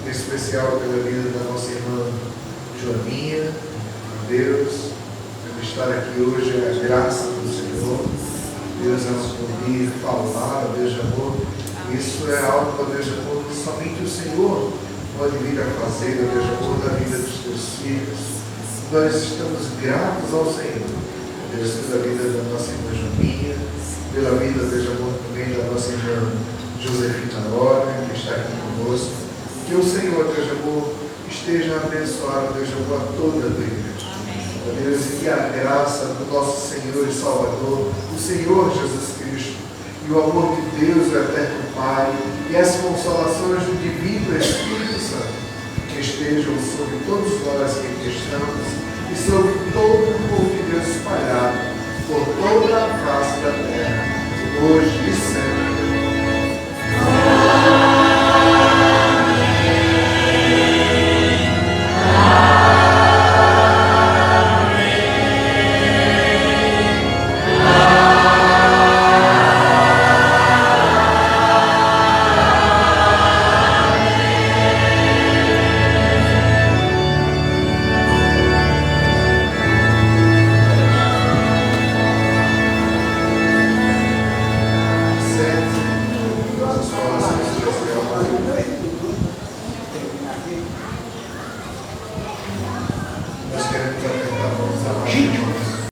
em especial pela vida da nossa irmã Joaninha. Deus, por estar aqui hoje é a graça do Senhor. Deus, é nos poder falar, Deus de amor. Isso é algo, Deus de amor, que somente o Senhor pode vir a fazer, Deus de amor, da vida dos teus filhos. Nós estamos gratos ao Senhor, Deus, pela vida da nossa irmã Joaninha, pela vida, Deus de amor, também da nossa irmã Josefina Lora, que está aqui conosco. Que o Senhor, Deus de amor, esteja abençoado, Deus de amor, a toda a igreja. Ó Deus, e que a graça do nosso Senhor e Salvador, o Senhor Jesus Cristo, e o amor de Deus, o Eterno Pai, e as consolações do Divino Espírito Santo, que estejam sobre todos nós que aqui estamos e sobre todo o povo de Deus espalhado por toda a face da terra, hoje e sempre.